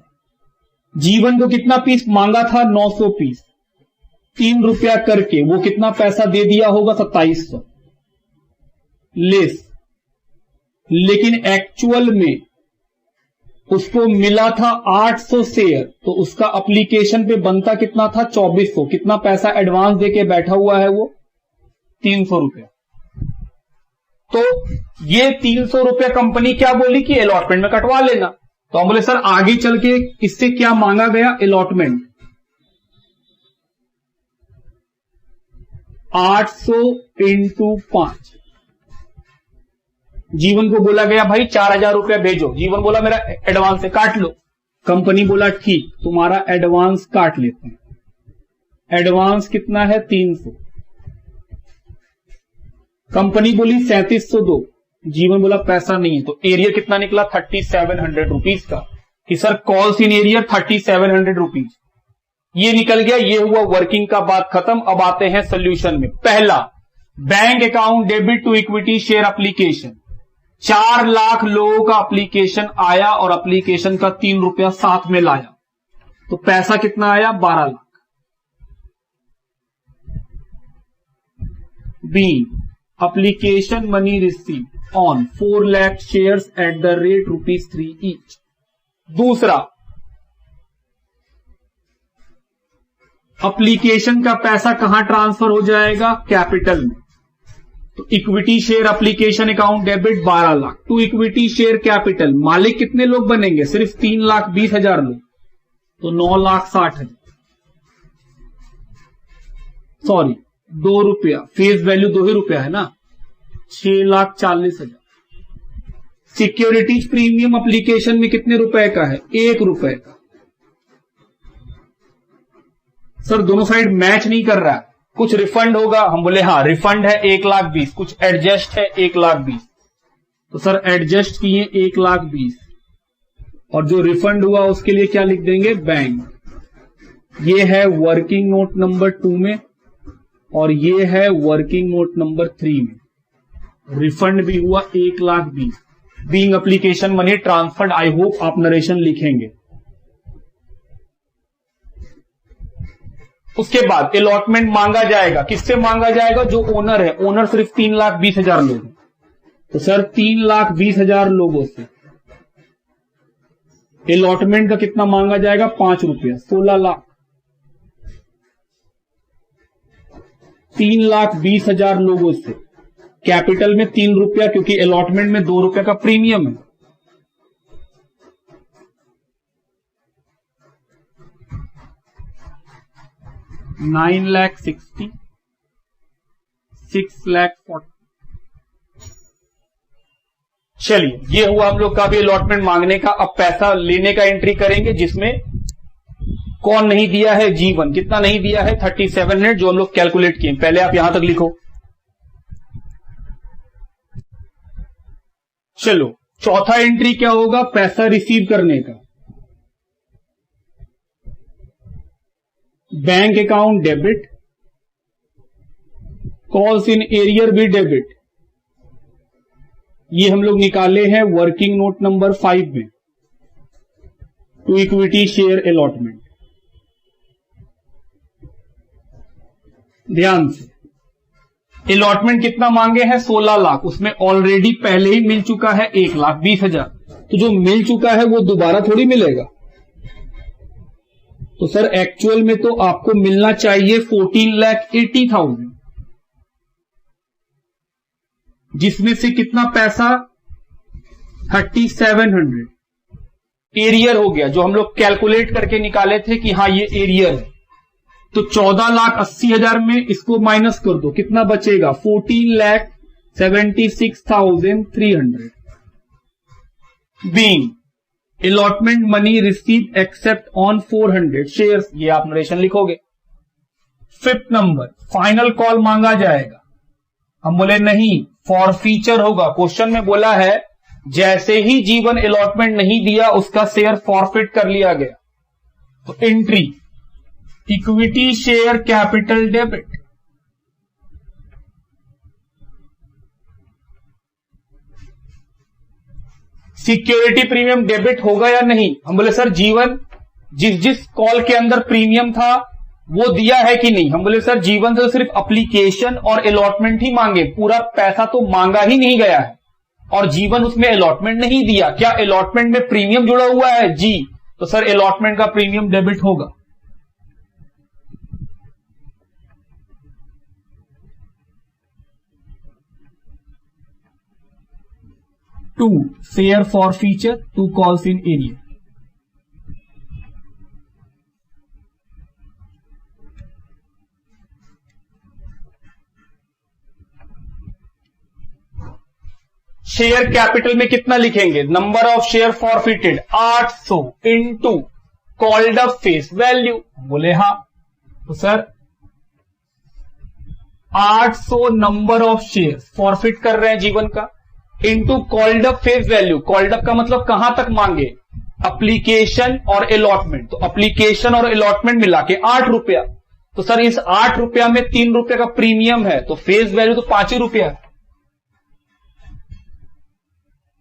जीवन को कितना पीस मांगा था? 900 पीस। 3 रुपया करके वो कितना पैसा दे दिया होगा? 2700 लेस। लेकिन एक्चुअल में उसको मिला था 800 शेयर, तो उसका एप्लीकेशन पे बनता कितना था? 2400। कितना पैसा एडवांस देके बैठा हुआ है वो? 300 रुपया। तो ये 300 रुपया कंपनी क्या बोली कि अलॉटमेंट में कटवा लेना। तो हम बोले सर आगे चल के इससे क्या मांगा गया? अलॉटमेंट। 800 इंटू 5। जीवन को बोला गया भाई 4000 रुपया भेजो। जीवन बोला मेरा एडवांस से काट लो। कंपनी बोला ठीक, तुम्हारा एडवांस काट लेते हैं। एडवांस कितना है? 300। कंपनी बोली 3700 दो। जीवन बोला पैसा नहीं है। तो एरियर कितना निकला? 3700 रुपीज का। कि sir calls in arrear 3700 rupees. ये निकल गया। ये हुआ वर्किंग का बात खत्म। अब आते हैं सोल्यूशन में। पहला, bank account debit to equity share application. 4 lakh लोगों का एप्लीकेशन आया और एप्लीकेशन का 3 रुपया साथ में लाया, तो पैसा कितना आया? 12 lakh. B, application money receive on 4 lakh shares at the rate ₹3 each. दूसरा, एप्लीकेशन का पैसा कहां ट्रांसफर हो जाएगा? कैपिटल में। तो equity share application account debit 12 lakh to equity share capital. मालिक कितने लोग बनेंगे? सिर्फ 3,20,000 लोग, तो 9,60,000। सॉरी 2 रुपया, फेस वैल्यू 2 ही रुपया है ना, 6,40,000। सिक्योरिटीज प्रीमियम एप्लीकेशन में कितने रुपए का है? 1 रुपए का। सर दोनों साइड मैच नहीं कर रहा है, कुछ रिफंड होगा। हम बोले हाँ रिफंड है 1,20,000, कुछ एडजस्ट है 1,20,000। तो सर एडजस्ट किए 1,20,000 और जो रिफंड हुआ उसके लिए क्या लिख देंगे? बैंक। ये है वर्किंग नोट नंबर 2 में और ये है वर्किंग नोट नंबर 3 में। रिफंड भी हुआ 1,20,000। Being application money transferred. I hope आप नरेशन लिखेंगे। उसके बाद अलॉटमेंट मांगा जाएगा। किससे मांगा जाएगा? जो ओनर है। ओनर सिर्फ 3,20,000 लोग हैं, तो सर 3,20,000 लोगों से अलॉटमेंट का कितना मांगा जाएगा? 5 रुपया, 16 लाख। 3,20,000 लोगों से, कैपिटल में 3 रुपया क्योंकि अलॉटमेंट में 2 रुपया का प्रीमियम है, $9,60,000, $6,40,000। चलिए, ये हुआ हम लोग का भी अलॉटमेंट मांगने का। अब पैसा लेने का एंट्री करेंगे, जिसमें कौन नहीं दिया है, जीवन। कितना नहीं दिया है, 3700, जो हम लोग कैलकुलेट किए। पहले आप यहां तक लिखो। चलो, चौथा एंट्री क्या होगा, पैसा रिसीव करने का। Bank account debit, calls in arrear भी डेबिट। ये हम लोग निकाले हैं वर्किंग नोट नंबर 5 में, टू इक्विटी शेयर अलॉटमेंट। ध्यान से, अलॉटमेंट कितना मांगे हैं, 16 लाख। उसमें ऑलरेडी पहले ही मिल चुका है 1,20,000। तो जो मिल चुका है वो दोबारा थोड़ी मिलेगा। तो सर एक्चुअल में तो आपको मिलना चाहिए 14,80,000, जिसमें से कितना पैसा, 3,700 एरियर हो गया, जो हम लोग कैलकुलेट करके निकाले थे कि हाँ ये एरियर है। तो 14,80,000 में इसको माइनस कर दो, कितना बचेगा, 14,76,300। Being allotment money receive except on 400 shares, ये आप नरेशन लिखोगे। 5th नंबर, फाइनल कॉल मांगा जाएगा। हम बोले नहीं, फॉरफीचर होगा। क्वेश्चन में बोला है जैसे ही जीवन अलॉटमेंट नहीं दिया उसका शेयर फॉरफिट कर लिया गया। तो entry equity share capital debit, security premium debit होगा या नहीं। हम बोले सर जीवन जिस कॉल के अंदर प्रीमियम था वो दिया है कि नहीं। हम बोले सर जीवन से तो सिर्फ एप्लीकेशन और अलॉटमेंट ही मांगे, पूरा पैसा तो मांगा ही नहीं गया है, और जीवन उसमें अलॉटमेंट नहीं दिया। क्या अलॉटमेंट में प्रीमियम जुड़ा हुआ है, जी। तो सर अलॉटमेंट का प्रीमियम डेबिट होगा। To share forfeiture, 2 calls in arrear. Share capital में कितना लिखेंगे, number of share forfeited 800 into called up face value. बोले हाँ, तो sir 800 number of share forfeit कर रहे हैं जीवन का, into called up face value. Called up का मतलब कहां तक मांगे, एप्लीकेशन और अलॉटमेंट। तो एप्लीकेशन और अलॉटमेंट मिला के 8 रुपया। तो सर इस 8 रुपया में 3 रुपया का प्रीमियम है, तो फेस वैल्यू तो 5 ही रुपया,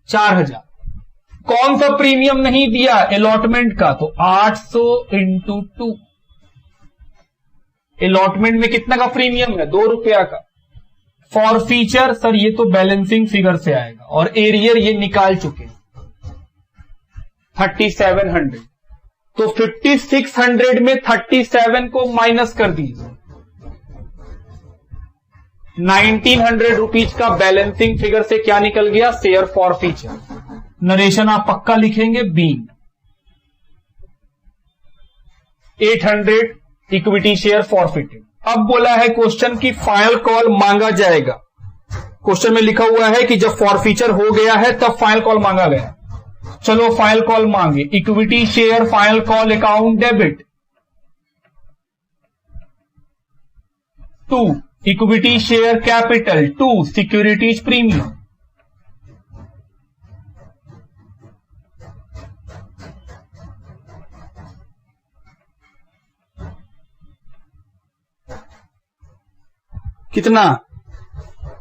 4,000। कौन सा प्रीमियम नहीं दिया, अलॉटमेंट का। तो 800 इंटू 2, अलॉटमेंट में कितना का प्रीमियम है, 2 रुपया का। फॉरफीचर सर ये तो बैलेंसिंग फिगर से आएगा, और एरियर ये निकाल चुके 3700। तो 5600 में 37 को माइनस कर दीजिए, 1900 रुपीज का बैलेंसिंग फिगर से क्या निकल गया, शेयर फॉरफीचर। नरेशन आप पक्का लिखेंगे, बीइंग 800 इक्विटी शेयर फॉरफिटेड। अब बोला है क्वेश्चन की फाइनल कॉल मांगा जाएगा। क्वेश्चन में लिखा हुआ है कि जब फॉरफीचर हो गया है तब फाइनल कॉल मांगा गया। चलो फाइनल कॉल मांगे, equity share final call account debit, 2 equity share capital, 2 securities premium. कितना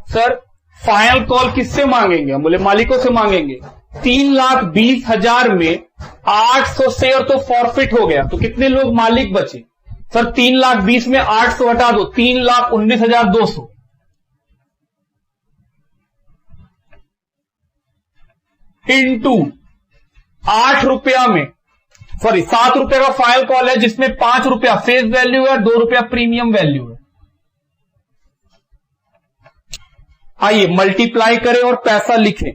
सर, फाइनल कॉल किससे मांगेंगे, हम बोले मालिकों से मांगेंगे। 3,20,000 में 800 शेयर तो फॉरफिट हो गया, तो कितने लोग मालिक बचे सर, 3,20,000 में 800 हटा दो, 3,19,200। इंटू 8 रुपया में, सॉरी 7 रुपया का फाइनल कॉल है, जिसमें 5 रुपया फेस वैल्यू है, 2 रुपया प्रीमियम वैल्यू है। आइए मल्टीप्लाई करें और पैसा लिखें।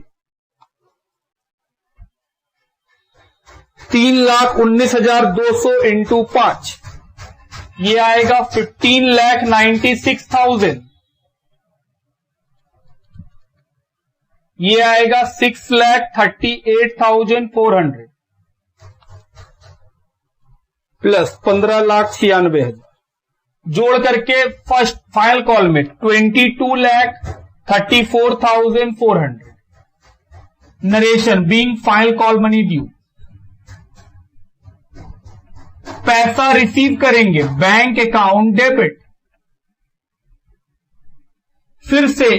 3,19,200 इंटू 5, ये आएगा 15,96,000। ये आएगा 6,38,400 प्लस 15,96,000 जोड़ करके फर्स्ट फाइनल कॉल में 22,34,400 narration being final call money due. पैसा रिसीव करेंगे बैंक अकाउंट डेबिट। फिर से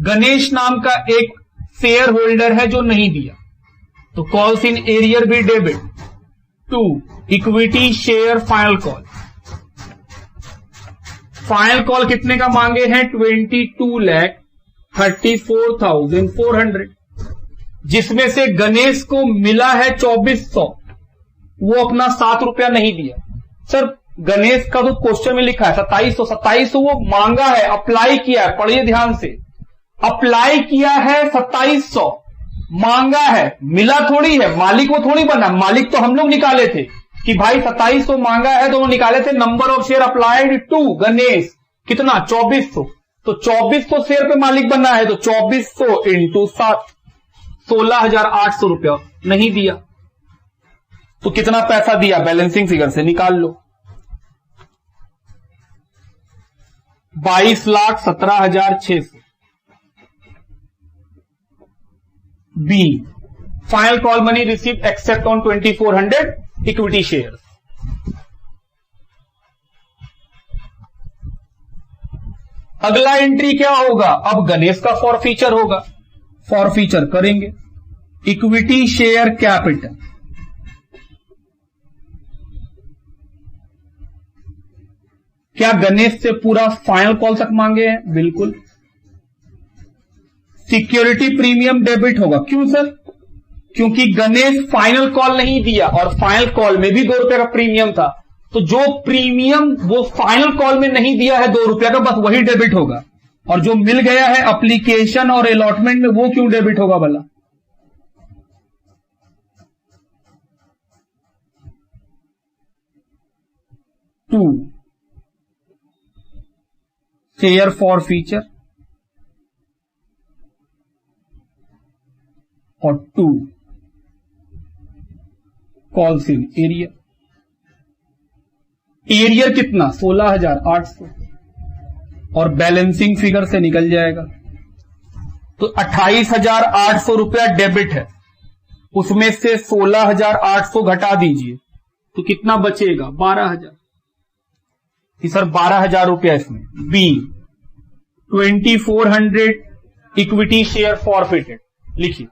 गणेश नाम का एक शेयर होल्डर है जो नहीं दिया, तो कॉल्स इन एरियर भी debit to equity share final call. Final call कितने का मांगे हैं? 22,34,400, जिसमें से गणेश को मिला है 2400, वो अपना 7 रुपया नहीं दिया। सर गणेश का तो क्वेश्चन में लिखा है 2700 वो मांगा है, अप्लाई किया है, पढ़िए ध्यान से, अप्लाई किया है 2700, मांगा है, मिला थोड़ी है, मालिक वो थोड़ी बना। मालिक तो हम लोग निकाले थे कि भाई 2700 मांगा है, तो वो निकाले थे number of share applied to Ganesh, कितना? 2400। तो 2400 शेयर पे मालिक बनना है, तो 2400 इंटू 7, 16,800 रुपया नहीं दिया। तो कितना पैसा दिया? बैलेंसिंग फिगर से निकाल लो। 22,17,600। B final call money receive except on 2400 equity shares. अगला एंट्री क्या होगा? अब गणेश का फॉरफीचर होगा, फॉरफीचर करेंगे। इक्विटी शेयर कैपिटल, क्या गणेश से पूरा फाइनल कॉल तक मांगे हैं? बिल्कुल। सिक्योरिटी प्रीमियम डेबिट होगा। क्यों सर? क्योंकि गणेश फाइनल कॉल नहीं दिया और फाइनल कॉल में भी 2 रुपए का प्रीमियम था, तो जो प्रीमियम वो फाइनल कॉल में नहीं दिया है 2 रुपया का, बस वही डेबिट होगा। और जो मिल गया है एप्लीकेशन और अलॉटमेंट में, वो क्यों डेबिट होगा भला? टू शेयर फॉर फीचर और 2 कॉल्स इन एरियर। एरियर कितना? 16,800 और बैलेंसिंग फिगर से निकल जाएगा। तो 28,800 रुपया डेबिट है, उसमें से 16,800 घटा दीजिए तो कितना बचेगा? 12,000। कि सर 12,000 रुपया इसमें। बी 2400 इक्विटी शेयर फॉरफिटेड लिखिए।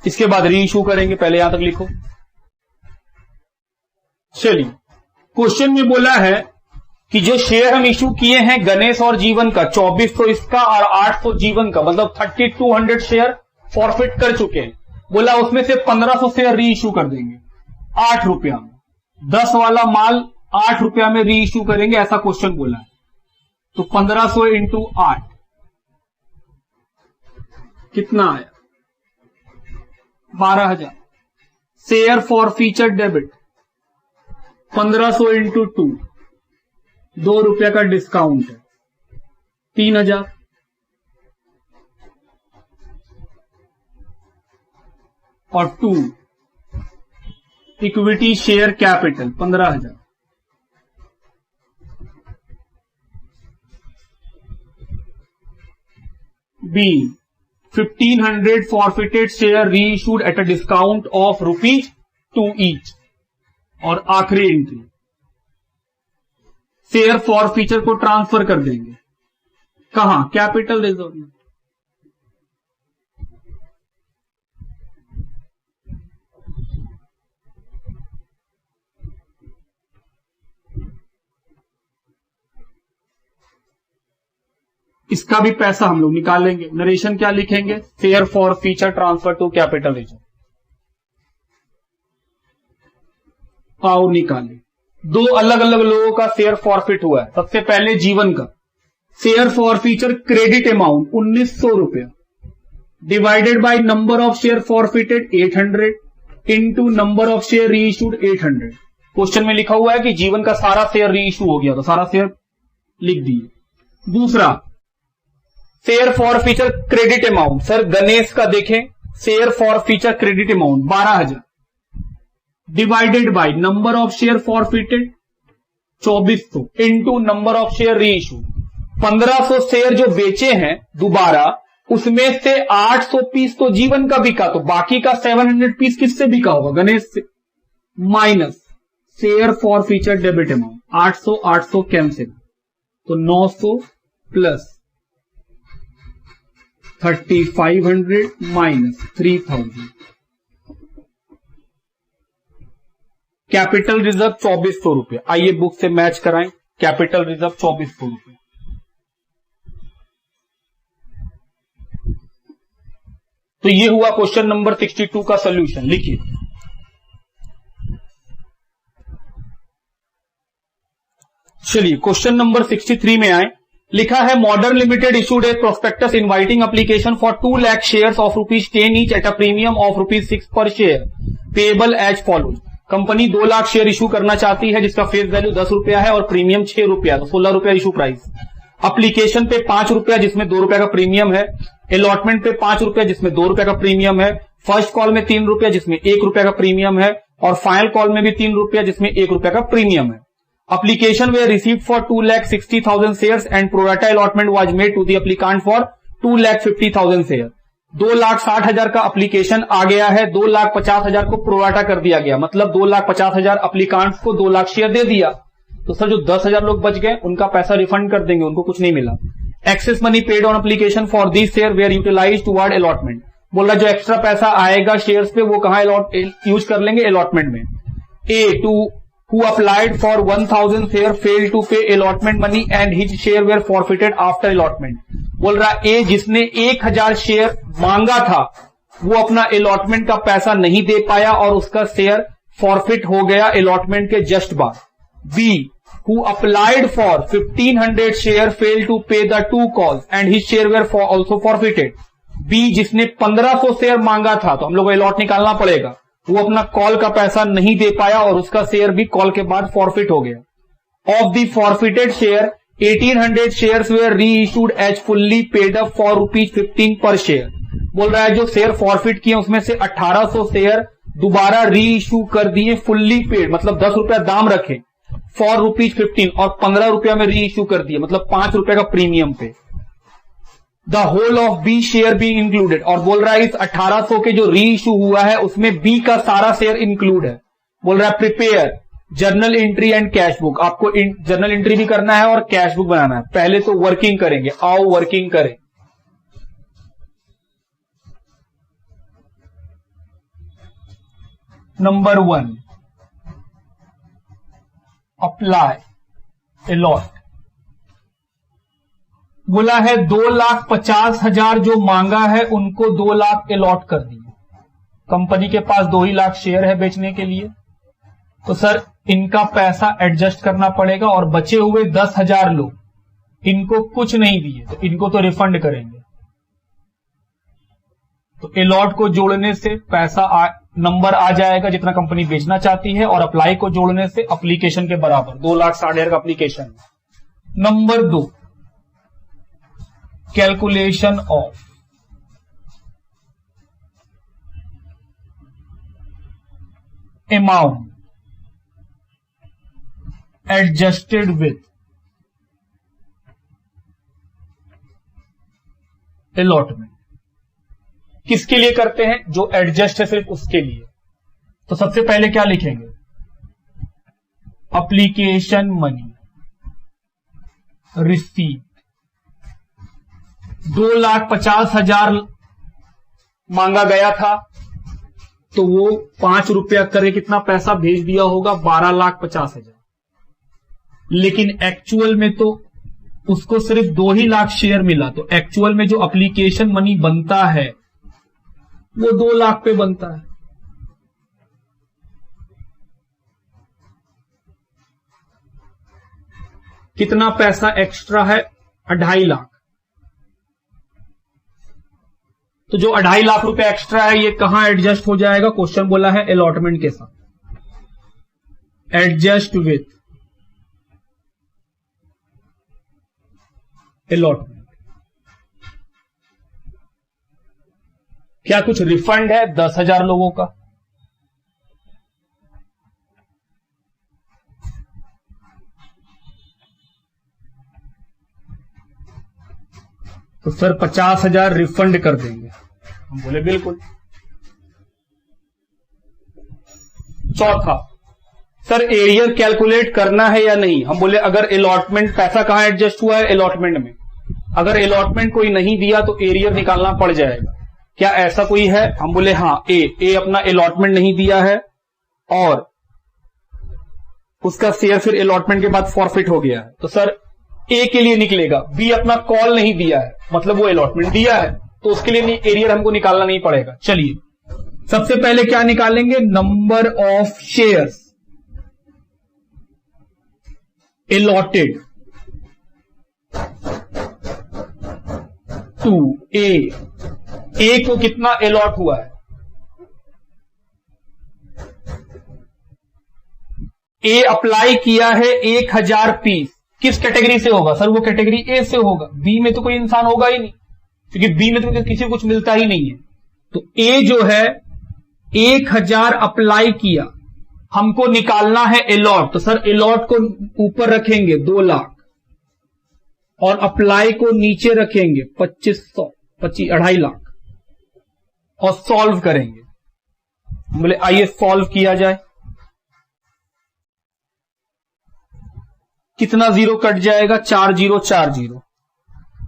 इसके बाद री इशू करेंगे, पहले यहां तक लिखो। चलिए, क्वेश्चन में बोला है कि जो शेयर हम इशू किए हैं गणेश और जीवन का, 2400 इसका और 800 जीवन का, मतलब 3200 शेयर फॉरफिट कर चुके हैं। बोला उसमें से 1500 शेयर री इशू कर देंगे 8 रुपया में। 10 वाला माल 8 रुपया में री इशू करेंगे, ऐसा क्वेश्चन बोला है। तो 1500 इंटू 8 कितना आया? 12,000। Share forfeiture debit 1500 into 2, 2 रुपया का डिस्काउंट है, 3,000। और 2 equity share capital 15,000। B 1,500 forfeited share reissued at a discount of ₹2 each। और आखिरी एंट्री शेयर फॉरफीचर को ट्रांसफर कर देंगे कहां? कैपिटल रिजर्व में। इसका भी पैसा हम लोग निकालेंगे। नरेशन क्या लिखेंगे? Share forfeiture transfer to capital reserve. आओ निकालें। 2 अलग अलग लोगों का शेयर फॉरफिट हुआ है। सबसे पहले जीवन का शेयर फॉरफीचर क्रेडिट अमाउंट 1900 रुपया divided by number of share forfeited 800 into number of share री इशूड 800। क्वेश्चन में लिखा हुआ है कि जीवन का सारा शेयर री इशू हो गया, तो सारा शेयर लिख दिए। दूसरा share forfeiture credit amount, sir Ganesh का देखें, share forfeiture credit amount 12,000 divided by number of share forfeited 2400 into number of share reissue. 1500 share जो बेचे हैं दोबारा, उसमें से 800 पीस तो जीवन का बिका, तो बाकी का 700 पीस किससे बिका होगा? गणेश से। Minus share forfeiture debit amount 800 cancel, तो 900 प्लस 3500 माइनस 3000। कैपिटल रिजर्व 2400 रुपये। आइए बुक से मैच कराएं। कैपिटल रिजर्व 2400 रुपये। तो ये हुआ क्वेश्चन नंबर 62 का सॉल्यूशन। लिखिए, चलिए क्वेश्चन नंबर 63 में आए। लिखा है Modern Limited issued a prospectus inviting application for 2 lakh shares of ₹10 each at a premium of ₹6 पर share payable as follows. Company 2 lakh share issue करना चाहती है जिसका फेस वैल्यू 10 रुपया है और प्रीमियम 6 रुपया, तो 16 रुपया इशू प्राइस। एप्लीकेशन पे 5 रुपया जिसमें 2 रुपया का प्रीमियम है, अलॉटमेंट पे 5 रुपया जिसमें 2 रुपया का प्रीमियम है, फर्स्ट कॉल में 3 रुपया जिसमें 1 रुपया का प्रीमियम है, और फाइनल कॉल में भी 3 रुपया जिसमें 1 रुपया का प्रीमियम है। Application were received for 2,60,000 shares and pro rata allotment was made to the applicant for 2,50,000 shares। 2,60,000 का एप्लीकेशन आ गया है, 2,50,000 को प्रोराटा कर दिया गया, मतलब 2,50,000 एप्लीकांट्स को 2 लाख शेयर दे दिया। तो सर जो 10,000 लोग बच गए उनका पैसा रिफंड कर देंगे, उनको कुछ नहीं मिला। Excess money paid on application for this share were utilise toward allotment. बोला जो एक्स्ट्रा पैसा आएगा शेयर्स पे वो कहां यूज कर लेंगे? अलॉटमेंट में। ए to who applied for 1,000 share failed to pay allotment money and his share were forfeited after allotment। बोल रहा ए जिसने 1,000 शेयर मांगा था वो अपना अलॉटमेंट का पैसा नहीं दे पाया और उसका शेयर फॉरफिट हो गया अलॉटमेंट के जस्ट बाद। B who applied for 1,500 share failed to pay the 2 calls and his share were also forfeited। B जिसने 1,500 शेयर मांगा था, तो हम लोग को अलॉट निकालना पड़ेगा, वो अपना कॉल का पैसा नहीं दे पाया और उसका शेयर भी कॉल के बाद फॉरफिट हो गया। Of the forfeited share 1,800 shares were reissued as fully paid up for ₹15 per share. बोल रहा है जो शेयर फॉरफिट किए उसमें से 1800 शेयर दोबारा री इशू कर दिए फुल्ली पेड, मतलब 10 रुपया दाम रखे फॉर ₹15 और 15 रुपया में री इशू कर दिए, मतलब 5 रुपया का प्रीमियम पे। The whole of B share be included, और बोल रहा है इस 1800 के जो री इशू हुआ है उसमें बी का सारा शेयर इंक्लूड है। बोल रहा है prepare journal entry and cash book. आपको जर्नल एंट्री भी करना है और कैश बुक बनाना है। पहले तो वर्किंग करेंगे, आओ वर्किंग करें। Number 1 apply allot. बोला है 2,50,000 जो मांगा है उनको 2 लाख अलॉट कर दिए। कंपनी के पास 2 ही लाख शेयर है बेचने के लिए, तो सर इनका पैसा एडजस्ट करना पड़ेगा और बचे हुए 10,000 लोग इनको कुछ नहीं दिए तो इनको तो रिफंड करेंगे। तो अलॉट को जोड़ने से पैसा नंबर आ जाएगा जितना कंपनी बेचना चाहती है, और अप्लाई को जोड़ने से एप्लीकेशन के बराबर 2,60,000 का application. Number 2 calculation of amount adjusted with allotment. किसके लिए करते हैं? जो एडजस्ट है सिर्फ उसके लिए। तो सबसे पहले क्या लिखेंगे? एप्लीकेशन मनी रिसीव 2,50,000 मांगा गया था, तो वो 5 रुपया करे कितना पैसा भेज दिया होगा? 12,50,000। लेकिन एक्चुअल में तो उसको सिर्फ 2 ही लाख शेयर मिला, तो एक्चुअल में जो एप्लीकेशन मनी बनता है वो 2 लाख पे बनता है। कितना पैसा एक्स्ट्रा है? 2.5 लाख। तो जो 2.5 लाख रुपए एक्स्ट्रा है ये कहां एडजस्ट हो जाएगा? क्वेश्चन बोला है अलॉटमेंट के साथ, एडजस्ट विथ अलॉटमेंट। क्या कुछ रिफंड है 10,000 लोगों का? तो सर 50,000 रिफंड कर देंगे। हम बोले बिल्कुल। चौथा, सर एरियर कैलकुलेट करना है या नहीं? हम बोले अगर अलॉटमेंट, पैसा कहां एडजस्ट हुआ है? अलॉटमेंट में। अगर अलॉटमेंट कोई नहीं दिया तो एरियर निकालना पड़ जाएगा। क्या ऐसा कोई है? हम बोले हाँ, ए अपना अलॉटमेंट नहीं दिया है और उसका शेयर फिर अलॉटमेंट के बाद फॉरफिट हो गया है, तो सर ए के लिए निकलेगा। बी अपना कॉल नहीं दिया है, मतलब वो अलॉटमेंट दिया है, तो उसके लिए एरियर हमको निकालना नहीं पड़ेगा। चलिए सबसे पहले क्या निकालेंगे? Number of shares allotted to A को कितना अलॉट हुआ है? ए अप्लाई किया है 1000 पीस। किस कैटेगरी से होगा? सर वो कैटेगरी ए से होगा, बी में तो कोई इंसान होगा ही नहीं, क्योंकि बी में तो किसी को कुछ मिलता ही नहीं है। तो ए जो है 1000 अप्लाई किया, हमको निकालना है अलॉट। तो सर अलॉट को ऊपर रखेंगे 2 लाख और अप्लाई को नीचे रखेंगे 2.5 लाख और सॉल्व करेंगे। बोले आइए सॉल्व किया जाए। कितना जीरो कट जाएगा? 4 0 4 0।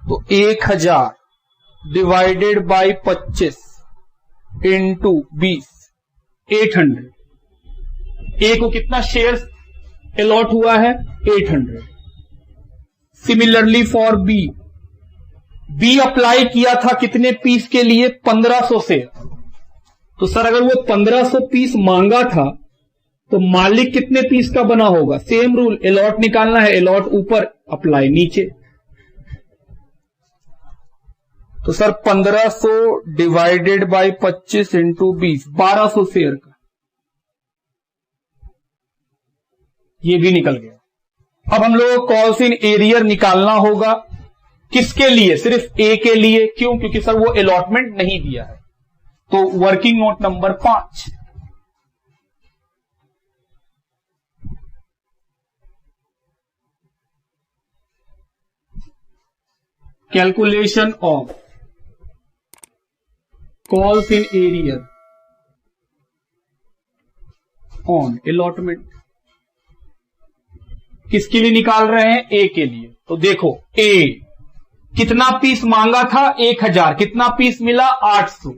तो 1000 डिवाइडेड बाई 25 इंटू 20, 800। ए को कितना शेयर्स अलॉट हुआ है? 800। Similarly for B, B apply किया था कितने पीस के लिए? 1500 शेयर। तो सर अगर वो 1500 पीस मांगा था तो मालिक कितने पीस का बना होगा? सेम रूल, अलॉट निकालना है, अलॉट ऊपर अप्लाई नीचे। तो sir 1500 divided by 25 into 20, 1200 share का, ये भी निकल गया। अब हम लोगों को कॉल्स इन एरियर निकालना होगा। किसके लिए? सिर्फ ए के लिए। क्यों? क्योंकि सर वो अलॉटमेंट नहीं दिया है। तो working note number 5, calculation of calls in arrear on allotment. किसके लिए निकाल रहे हैं? ए के लिए। तो देखो ए कितना पीस मांगा था? 1000। कितना पीस मिला? 800।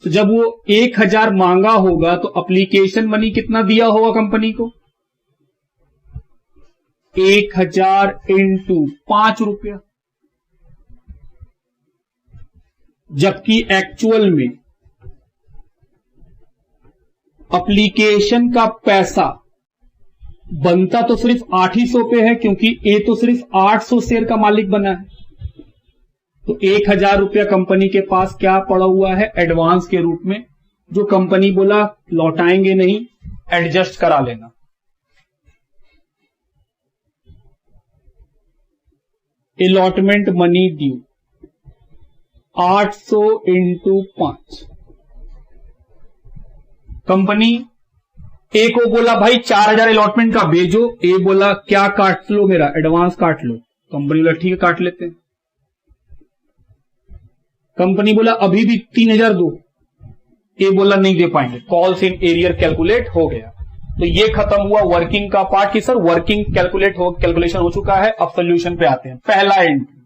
तो जब वो 1000 मांगा होगा तो एप्लीकेशन मनी कितना दिया होगा कंपनी को? 1000 इंटू 5 रुपया। जबकि एक्चुअल में एप्लीकेशन का पैसा बनता तो सिर्फ 800 पे है, क्योंकि ए तो सिर्फ 800 शेयर का मालिक बना है। तो 1000 रुपया कंपनी के पास क्या पड़ा हुआ है? एडवांस के रूप में, जो कंपनी बोला लौटाएंगे नहीं, एडजस्ट करा लेना। Allotment money due 800 into 5। Company A को बोला भाई 4000 अलॉटमेंट का भेजो। ए बोला क्या काट लो? मेरा एडवांस काट लो। कंपनी बोला ठीक है काट लेते हैं। कंपनी बोला अभी भी 3000 दो। ए बोला नहीं दे पाएंगे। कॉल्स इन एरियर कैलकुलेट हो गया। तो ये खत्म हुआ वर्किंग का पार्ट कि सर वर्किंग कैलकुलेशन हो चुका है। अब सोल्यूशन पे आते हैं। पहला एंट्री,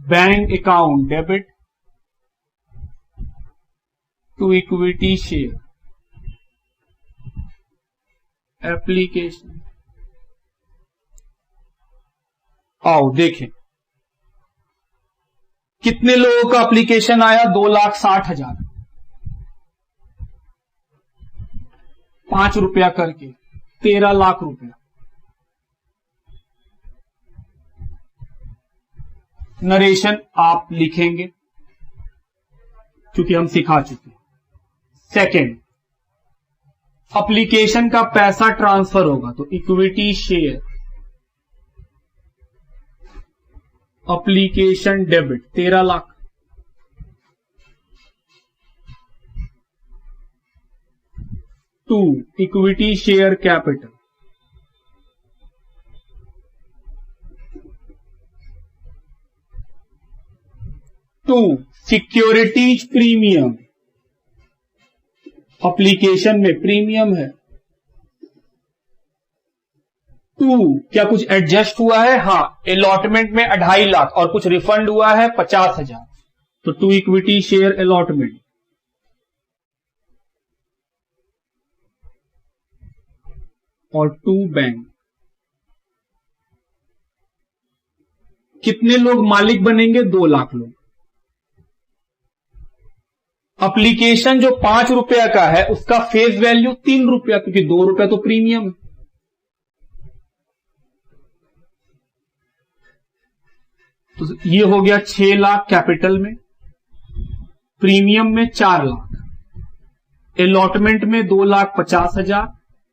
bank account debit to equity share application. आओ देखें कितने लोगों का एप्लीकेशन आया? 2,60,000, 5 रुपया करके। 13 लाख रुपया। नरेशन आप लिखेंगे क्योंकि हम सिखा चुके हैं। सेकंड, एप्लीकेशन का पैसा ट्रांसफर होगा तो equity share, application debit 13 lakh. To, equity share capital, to, securities premium, application में प्रीमियम है। टू, क्या कुछ एडजस्ट हुआ है? हां, अलॉटमेंट में 2.5 लाख और कुछ रिफंड हुआ है 50,000, तो टू इक्विटी शेयर अलॉटमेंट। और टू बैंक। कितने लोग मालिक बनेंगे? 2 लाख लोग। एप्लीकेशन जो 5 रुपया का है उसका फेस वैल्यू 3 रुपया, क्योंकि 2 रुपया तो प्रीमियम है। तो ये हो गया 6 लाख कैपिटल में, प्रीमियम में 4 लाख, अलॉटमेंट में 2,50,000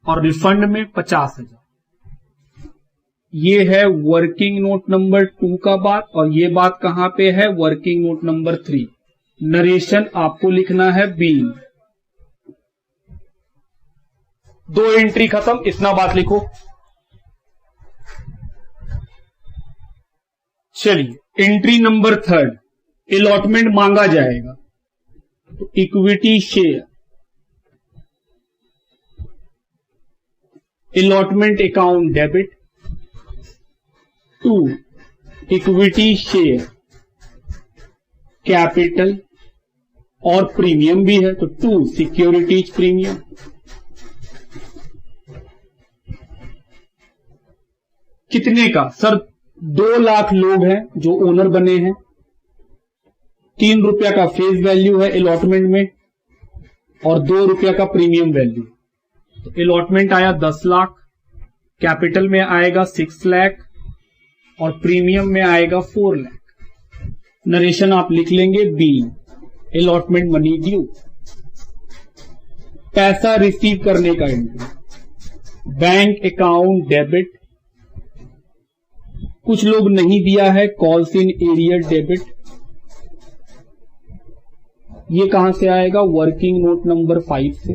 और रिफंड में 50,000। ये है वर्किंग नोट नंबर 2 का बात, और ये बात कहां पे है? Working note number 3। नरेशन आपको लिखना है बी। 2 एंट्री खत्म, इतना बात लिखो। चलिए, एंट्री नंबर 3, अलॉटमेंट मांगा जाएगा तो equity share, allotment account debit. To, equity share capital और प्रीमियम भी है तो टू, सिक्योरिटीज प्रीमियम। कितने का? सर 2 लाख लोग हैं जो ओनर बने हैं, 3 रुपया का फेस वैल्यू है अलॉटमेंट में और 2 रुपया का प्रीमियम वैल्यू। तो अलॉटमेंट आया 10 लाख, कैपिटल में आएगा 6 लाख और प्रीमियम में आएगा 4 लाख। नरेशन आप लिख लेंगे बी, अलॉटमेंट मनी ड्यू। पैसा रिसीव करने का एंट्री, बैंक अकाउंट डेबिट, कुछ लोग नहीं दिया है, कॉल्स इन एरियर डेबिट। ये कहां से आएगा? वर्किंग नोट नंबर 5 से।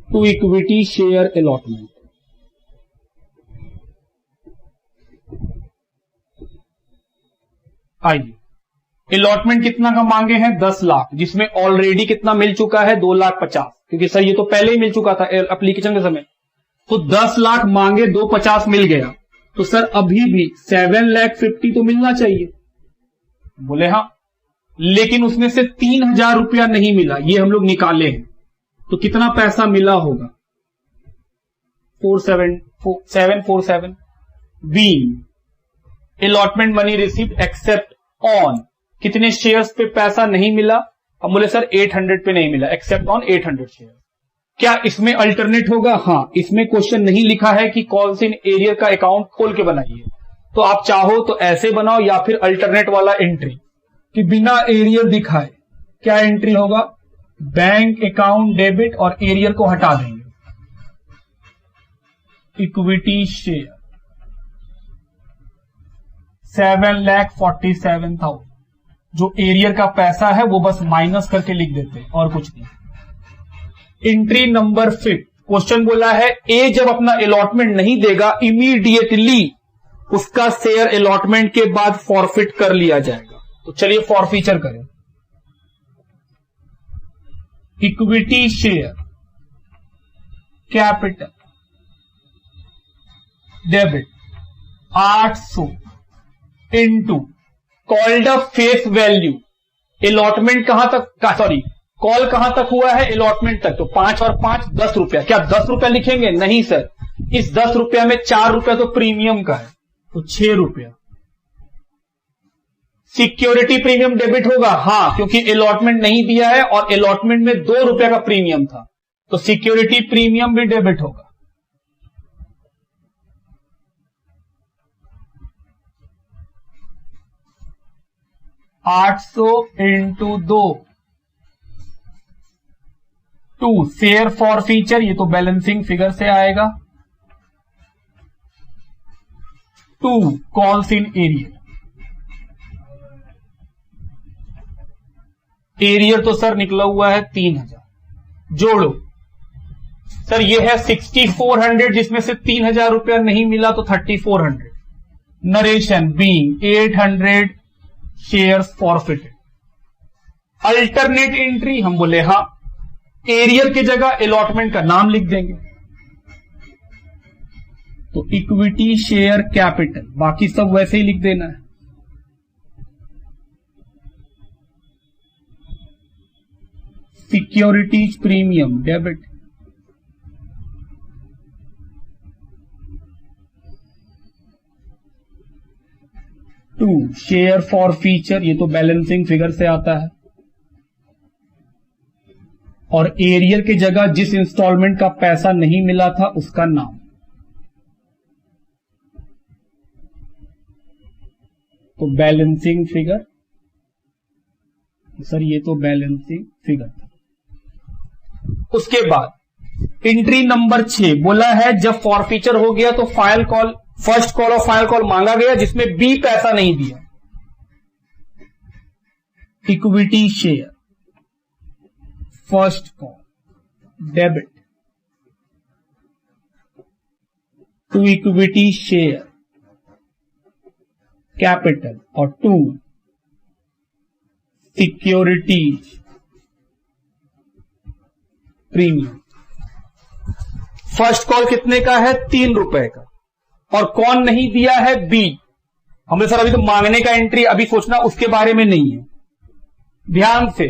टू इक्विटी शेयर अलॉटमेंट, आइए अलॉटमेंट कितना का मांगे हैं? 10 लाख, जिसमें ऑलरेडी कितना मिल चुका है? 2,50,000, क्योंकि सर ये तो पहले ही मिल चुका था एप्लीकेशन के समय। तो 10 लाख मांगे, 250 मिल गया, तो सर अभी भी 7,50,000 तो मिलना चाहिए। बोले हाँ, लेकिन उसमें से 3,000 रुपया नहीं मिला, ये हम लोग निकाले हैं। तो कितना पैसा मिला होगा? 747। B, allotment money received except on, कितने शेयर्स पे पैसा नहीं मिला? अब बोले सर 800 पे नहीं मिला, एक्सेप्ट ऑन 800 शेयर। क्या इसमें अल्टरनेट होगा? हाँ, इसमें क्वेश्चन नहीं लिखा है कि कॉल्स इन एरियर का अकाउंट खोल के बनाइए, तो आप चाहो तो ऐसे बनाओ या फिर अल्टरनेट वाला एंट्री कि बिना एरियर दिखाए। क्या एंट्री होगा? बैंक अकाउंट डेबिट और एरियर को हटा देंगे। इक्विटी शेयर 7,47,000, जो एरियर का पैसा है वो बस माइनस करके लिख देते हैं और कुछ नहीं। एंट्री नंबर 5, क्वेश्चन बोला है ए जब अपना अलॉटमेंट नहीं देगा इमीडिएटली उसका शेयर अलॉटमेंट के बाद फॉरफिट कर लिया जाएगा। तो चलिए फॉरफीचर करें। Equity share capital debit 800 into called up face value. Allotment कहां तक का, सॉरी कॉल कहां तक हुआ है? अलॉटमेंट तक। तो 5 और 5 10 रुपया। क्या 10 रुपया लिखेंगे? नहीं सर, इस 10 रुपया में 4 रुपया तो प्रीमियम का है, तो 6 रुपया। सिक्योरिटी प्रीमियम डेबिट होगा? हां, क्योंकि अलॉटमेंट नहीं दिया है और अलॉटमेंट में 2 रुपया का प्रीमियम था, तो सिक्योरिटी प्रीमियम भी डेबिट होगा। 800 इंटू 2 2 शेयर फॉर फीचर, ये तो बैलेंसिंग फिगर से आएगा। 2 कॉल्स इन एरियर, एरियर तो सर निकला हुआ है 3000, जोड़ो सर, ये है 6400 जिसमें से 3000 रुपया नहीं मिला तो 3400। Narration being 800 shares forfeited. Alternate entry हम बोले हाँ, एरियर की जगह अलॉटमेंट का नाम लिख देंगे, तो इक्विटी शेयर कैपिटल, बाकी सब वैसे ही लिख देना है। Securities premium debit, to share forfeiture, ये तो बैलेंसिंग फिगर से आता है, और एरियर की जगह जिस इंस्टॉलमेंट का पैसा नहीं मिला था उसका नाम। तो बैलेंसिंग फिगर, सर ये तो बैलेंसिंग फिगर था। उसके बाद एंट्री नंबर 6 बोला है जब फॉरफीचर हो गया तो फाइल कॉल, फर्स्ट कॉल और फाइल कॉल मांगा गया जिसमें बी पैसा नहीं दिया। Equity share first call debit to equity share capital और to securities premium. First call कितने का है? 3 रुपए का, और कौन नहीं दिया है? बी। हमने सर अभी तो मांगने का एंट्री अभी सोचना उसके बारे में नहीं है। ध्यान से,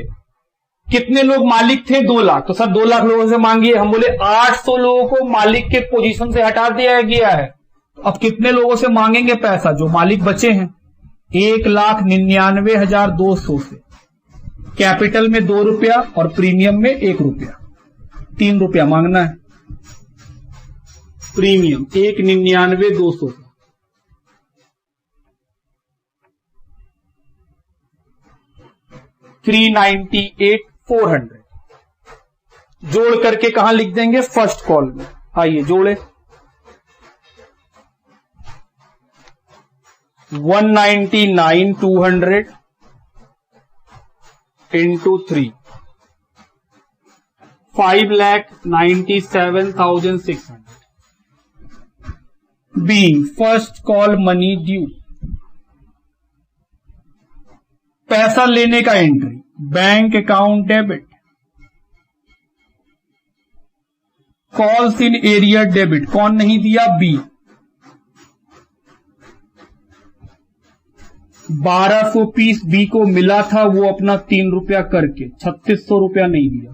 कितने लोग मालिक थे? 2 लाख, तो सर 2 लाख लोगों से मांगिए। हम बोले 800 लोगों को मालिक के पोजीशन से हटा दिया गया है, अब कितने लोगों से मांगेंगे पैसा? जो मालिक बचे हैं। 1,99,200 से। कैपिटल में 2 रुपया और प्रीमियम में 1 रुपया, 3 रुपया मांगना है। प्रीमियम 1,99,200 से 398,400 जोड़ करके कहां लिख देंगे? फर्स्ट कॉल में। आइए जोड़े, 199,200 into 3, 5,97,600 being first call money due। पैसा लेने का entry, bank account debit, calls in area debit, कौन नहीं दिया? बी। 1200 पीस बी को मिला था, वो अपना 3 रुपया करके 3600 रुपया नहीं दिया।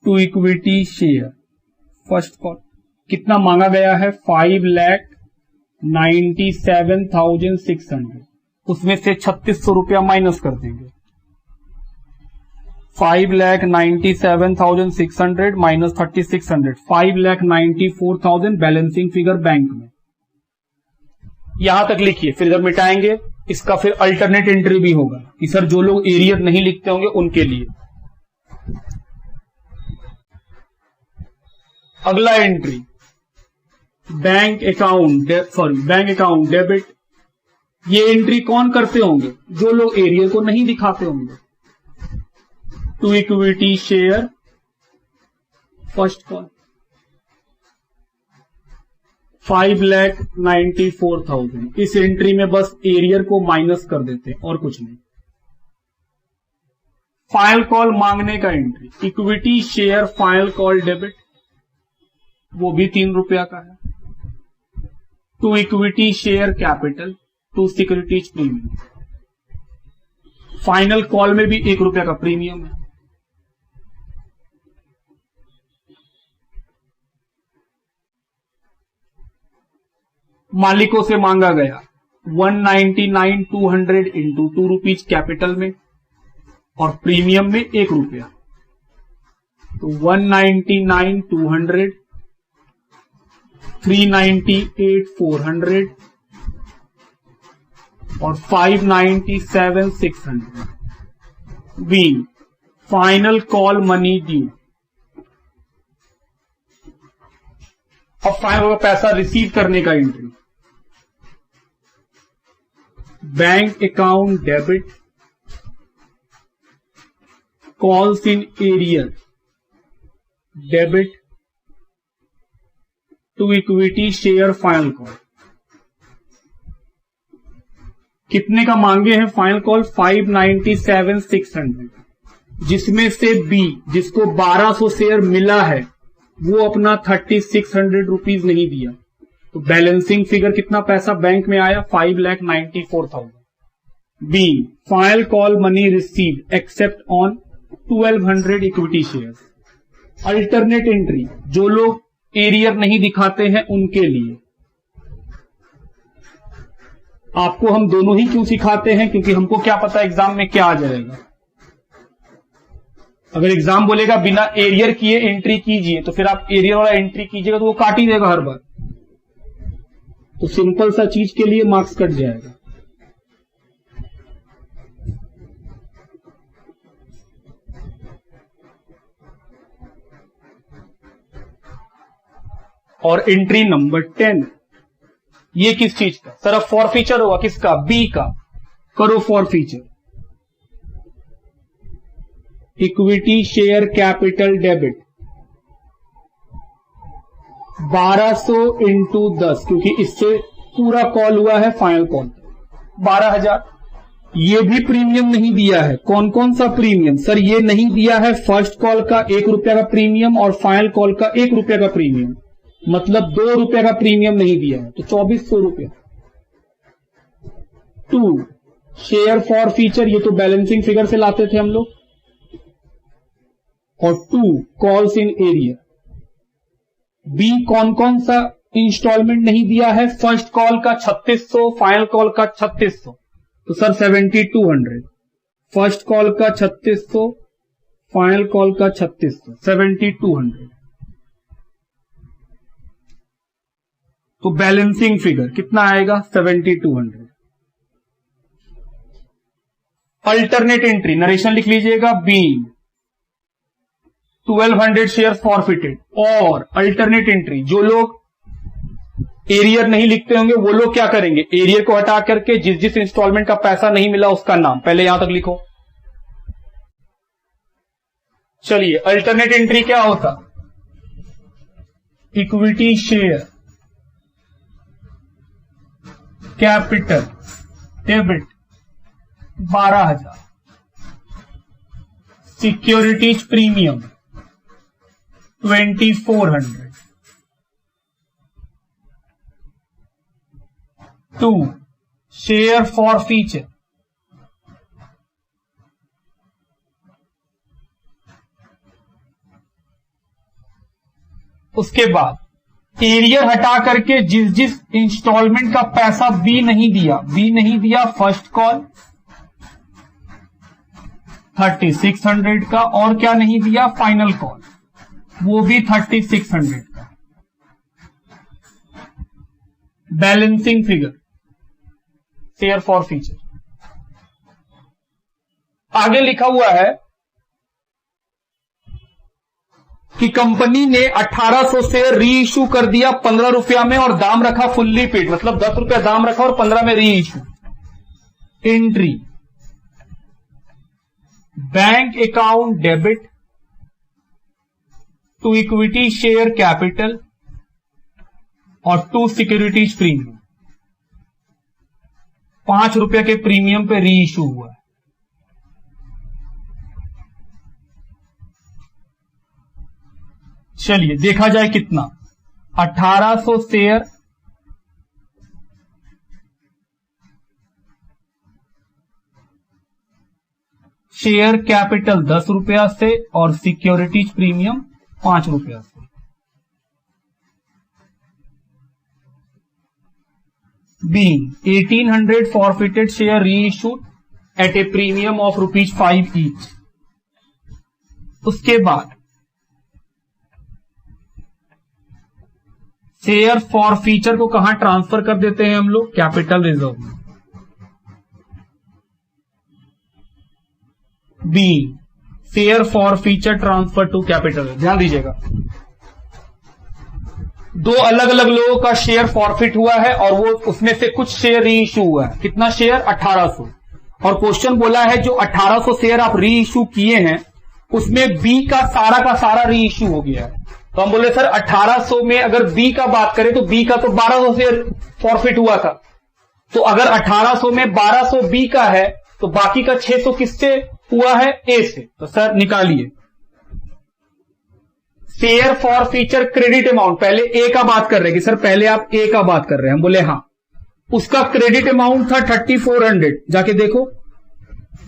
To equity share first call कितना मांगा गया है? 5,97,600, उसमें से 3600 रुपया माइनस कर देंगे। 5,97,600 माइनस 3600, 5,94,000 बैलेंसिंग फिगर बैंक में। यहां तक लिखिए, फिर जब मिटाएंगे इसका फिर अल्टरनेट एंट्री भी होगा कि सर जो लोग एरियर नहीं लिखते होंगे उनके लिए। अगला एंट्री बैंक अकाउंट डेबिट। ये एंट्री कौन करते होंगे? जो लोग एरियर को नहीं दिखाते होंगे। To equity share first call 5,94,000। इस एंट्री में बस एरियर को माइनस कर देते हैं और कुछ नहीं। फाइल कॉल मांगने का entry, equity share final call debit, वो भी 3 रुपया का है। To equity share capital to securities premium, final call में भी 1 रुपया का प्रीमियम है। मालिकों से मांगा गया 199,200 इंटू 2 रुपीज कैपिटल में और प्रीमियम में 1 रुपया, तो 199,200, 398,400 और 597,600. B final call money due. अब फाइनल पैसा रिसीव करने का entry. Bank account debit, calls in arrear debit to equity share final call. कितने का मांगे हैं फाइनल कॉल? 597,600. जिसमें से बी जिसको 1200 शेयर मिला है वो अपना 3600 रुपीज नहीं दिया. तो बैलेंसिंग फिगर कितना पैसा बैंक में आया? 5,94,000. B final call money received except on 1200 equity shares. Alternate entry, जो लोग एरियर नहीं दिखाते हैं उनके लिए. आपको हम दोनों ही क्यों सिखाते हैं? क्योंकि हमको क्या पता एग्जाम में क्या आ जाएगा. अगर एग्जाम बोलेगा बिना एरियर किए एंट्री कीजिए तो फिर आप एरियर वाला एंट्री कीजिएगा तो वो काट ही देगा हर बार. तो सिंपल सा चीज के लिए मार्क्स कट जाएगा. और एंट्री नंबर 10, ये किस चीज का? सर अब फॉर फीचर होगा. किसका? बी का. करो for feature. Equity share capital debit 1200 into 10, क्योंकि इससे पूरा कॉल हुआ है फाइनल कॉल 12,000. ये भी प्रीमियम नहीं दिया है. कौन कौन सा प्रीमियम? सर ये नहीं दिया है फर्स्ट कॉल का 1 रुपया का प्रीमियम और फाइनल कॉल का 1 रुपया का प्रीमियम, मतलब 2 रुपया का प्रीमियम नहीं दिया है, तो 2400 रुपया. 2 शेयर फॉर फीचर, ये तो बैलेंसिंग फिगर से लाते थे हम लोग. और 2 कॉल्स इन एरिया. बी कौन कौन सा इंस्टॉलमेंट नहीं दिया है? फर्स्ट कॉल का 3600, फाइनल कॉल का 3600, तो सर 7200. फर्स्ट कॉल का 3600, फाइनल कॉल का 3600, 7200. तो बैलेंसिंग फिगर कितना आएगा? 7200. अल्टरनेट एंट्री नरेशन लिख लीजिएगा. B 1200 share forfeited. और अल्टरनेट एंट्री, जो लोग एरियर नहीं लिखते होंगे वो लोग क्या करेंगे? एरियर को हटा करके जिस जिस इंस्टॉलमेंट का पैसा नहीं मिला उसका नाम पहले यहां तक लिखो. चलिए अल्टरनेट एंट्री क्या होता? Equity share capital debit 12,000. Securities premium 2400. 2 share for feature उसके बाद एरियर हटा करके जिस जिस इंस्टॉलमेंट का पैसा बी नहीं दिया फर्स्ट कॉल 3600 का, और क्या नहीं दिया? फाइनल कॉल, वो भी 3600 का. Balancing figure share for feature. आगे लिखा हुआ है कि कंपनी ने 1800 शेयर री इशू कर दिया 15 रुपया में और दाम रखा फुल्ली पेड, मतलब 10 रुपया दाम रखा और 15 में reissue. Entry bank account debit to equity share capital और 2 सिक्योरिटीज प्रीमियम. 5 रुपया के प्रीमियम पे री इशू हुआ है. चलिए देखा जाए कितना. 1800 शेयर शेयर कैपिटल 10 रुपया से और सिक्योरिटीज प्रीमियम 5 रुपया से. B 1800 forfeited share reissued at a premium of ₹5 each. उसके बाद शेयर फॉर फीचर को कहां ट्रांसफर कर देते हैं हम लोग? कैपिटल रिजर्व में. B share forfeiture transfer to capital. ध्यान दीजिएगा, दो अलग अलग लोगों का शेयर फॉरफिट हुआ है और वो उसमें से कुछ शेयर री इश्यू हुआ है। कितना शेयर? 1800। और क्वेश्चन बोला है जो 1800 शेयर आप री इश्यू किए हैं उसमें बी का सारा री इश्यू हो गया है। तो हम बोले सर 1800 में अगर बी का बात करें तो बी का तो 1200 शेयर फॉरफिट हुआ था, तो अगर 1800 में 1200 बी का है तो बाकी का 600 किससे हुआ है? ए से। तो सर निकालिए share forfeiture credit amount. पहले ए का बात कर रहे हैं कि सर पहले आप ए का बात कर रहे हैं, हम बोले हाँ। उसका क्रेडिट अमाउंट था 3400, जाके देखो,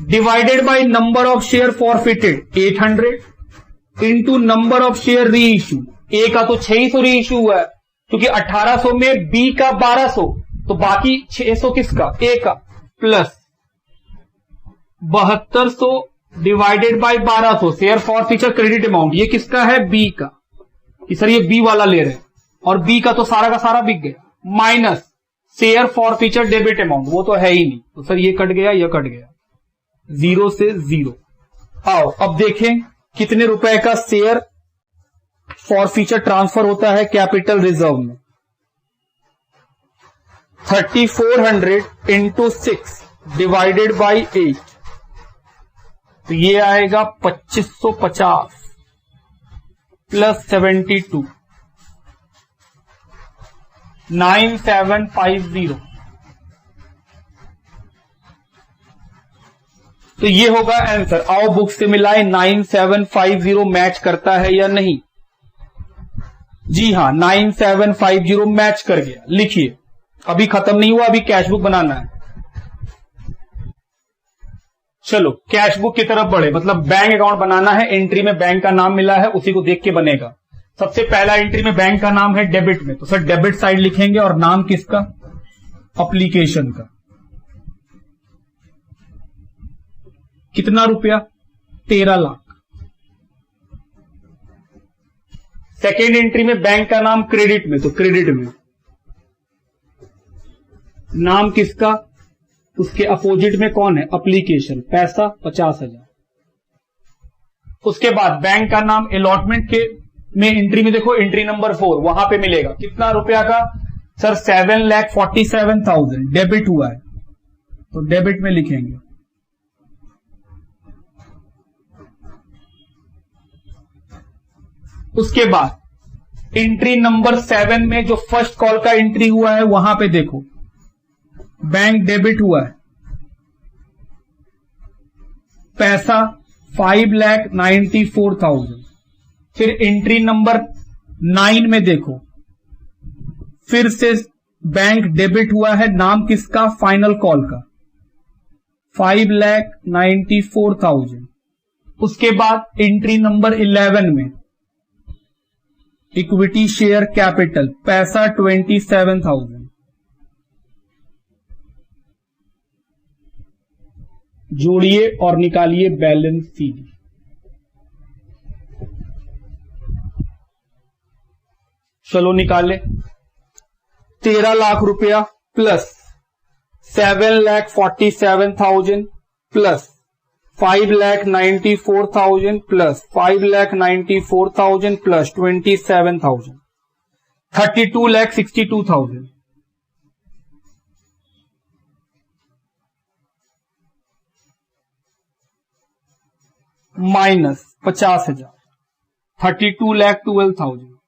divided by number of share forfeited 800 into number of share री इश्यू। ए का तो 600 री इश्यू हुआ है, क्योंकि 1800 में बी का 1200, तो बाकी 600 किसका? ए का, plus 7200 divided by 1200 share forfeiture credit amount. ये किसका है? बी का, कि सर ये बी वाला ले रहे हैं और बी का तो सारा का सारा बिक गया, minus share forfeiture debit amount, वो तो है ही नहीं, तो सर ये कट गया, ये कट गया, 0 से 0। आओ अब देखें कितने रुपए का शेयर फॉर फीचर ट्रांसफर होता है कैपिटल रिजर्व में। 3400 इंटू 6 डिवाइडेड बाई 8, तो ये आएगा 2550 प्लस 72 9750। तो ये होगा आंसर। आओ बुक से मिलाएं, 9750 मैच करता है या नहीं? जी हां, 9750 मैच कर गया। लिखिए, अभी खत्म नहीं हुआ, अभी कैश बुक बनाना है। चलो कैश बुक की तरफ बढ़े, मतलब बैंक अकाउंट बनाना है। एंट्री में बैंक का नाम मिला है, उसी को देख के बनेगा। सबसे पहला एंट्री में बैंक का नाम है डेबिट में, तो सर डेबिट साइड लिखेंगे और नाम किसका? एप्लीकेशन का। कितना रुपया? 13 लाख। सेकेंड एंट्री में बैंक का नाम क्रेडिट में, तो क्रेडिट में नाम किसका? उसके अपोजिट में कौन है? एप्लीकेशन। पैसा 50,000। उसके बाद बैंक का नाम अलॉटमेंट के में एंट्री में देखो, एंट्री नंबर 4 वहां पे मिलेगा कितना रुपया का? सर 7,47,000 डेबिट हुआ है, तो डेबिट में लिखेंगे। उसके बाद एंट्री नंबर 7 में जो फर्स्ट कॉल का एंट्री हुआ है वहां पे देखो, बैंक डेबिट हुआ है, पैसा 5,94,000। फिर एंट्री नंबर 9 में देखो, फिर से बैंक डेबिट हुआ है, नाम किसका? फाइनल कॉल का, 5,94,000। उसके बाद एंट्री नंबर 11 में इक्विटी शेयर कैपिटल, पैसा 27,000। जोड़िए और निकालिए बैलेंस शीट। चलो निकाले, 13 लाख रुपया plus 7,47,000 plus 5,94,000 plus 5,94,000 plus 27,000, 32,62,000। Minus 50,000, 32,12,000।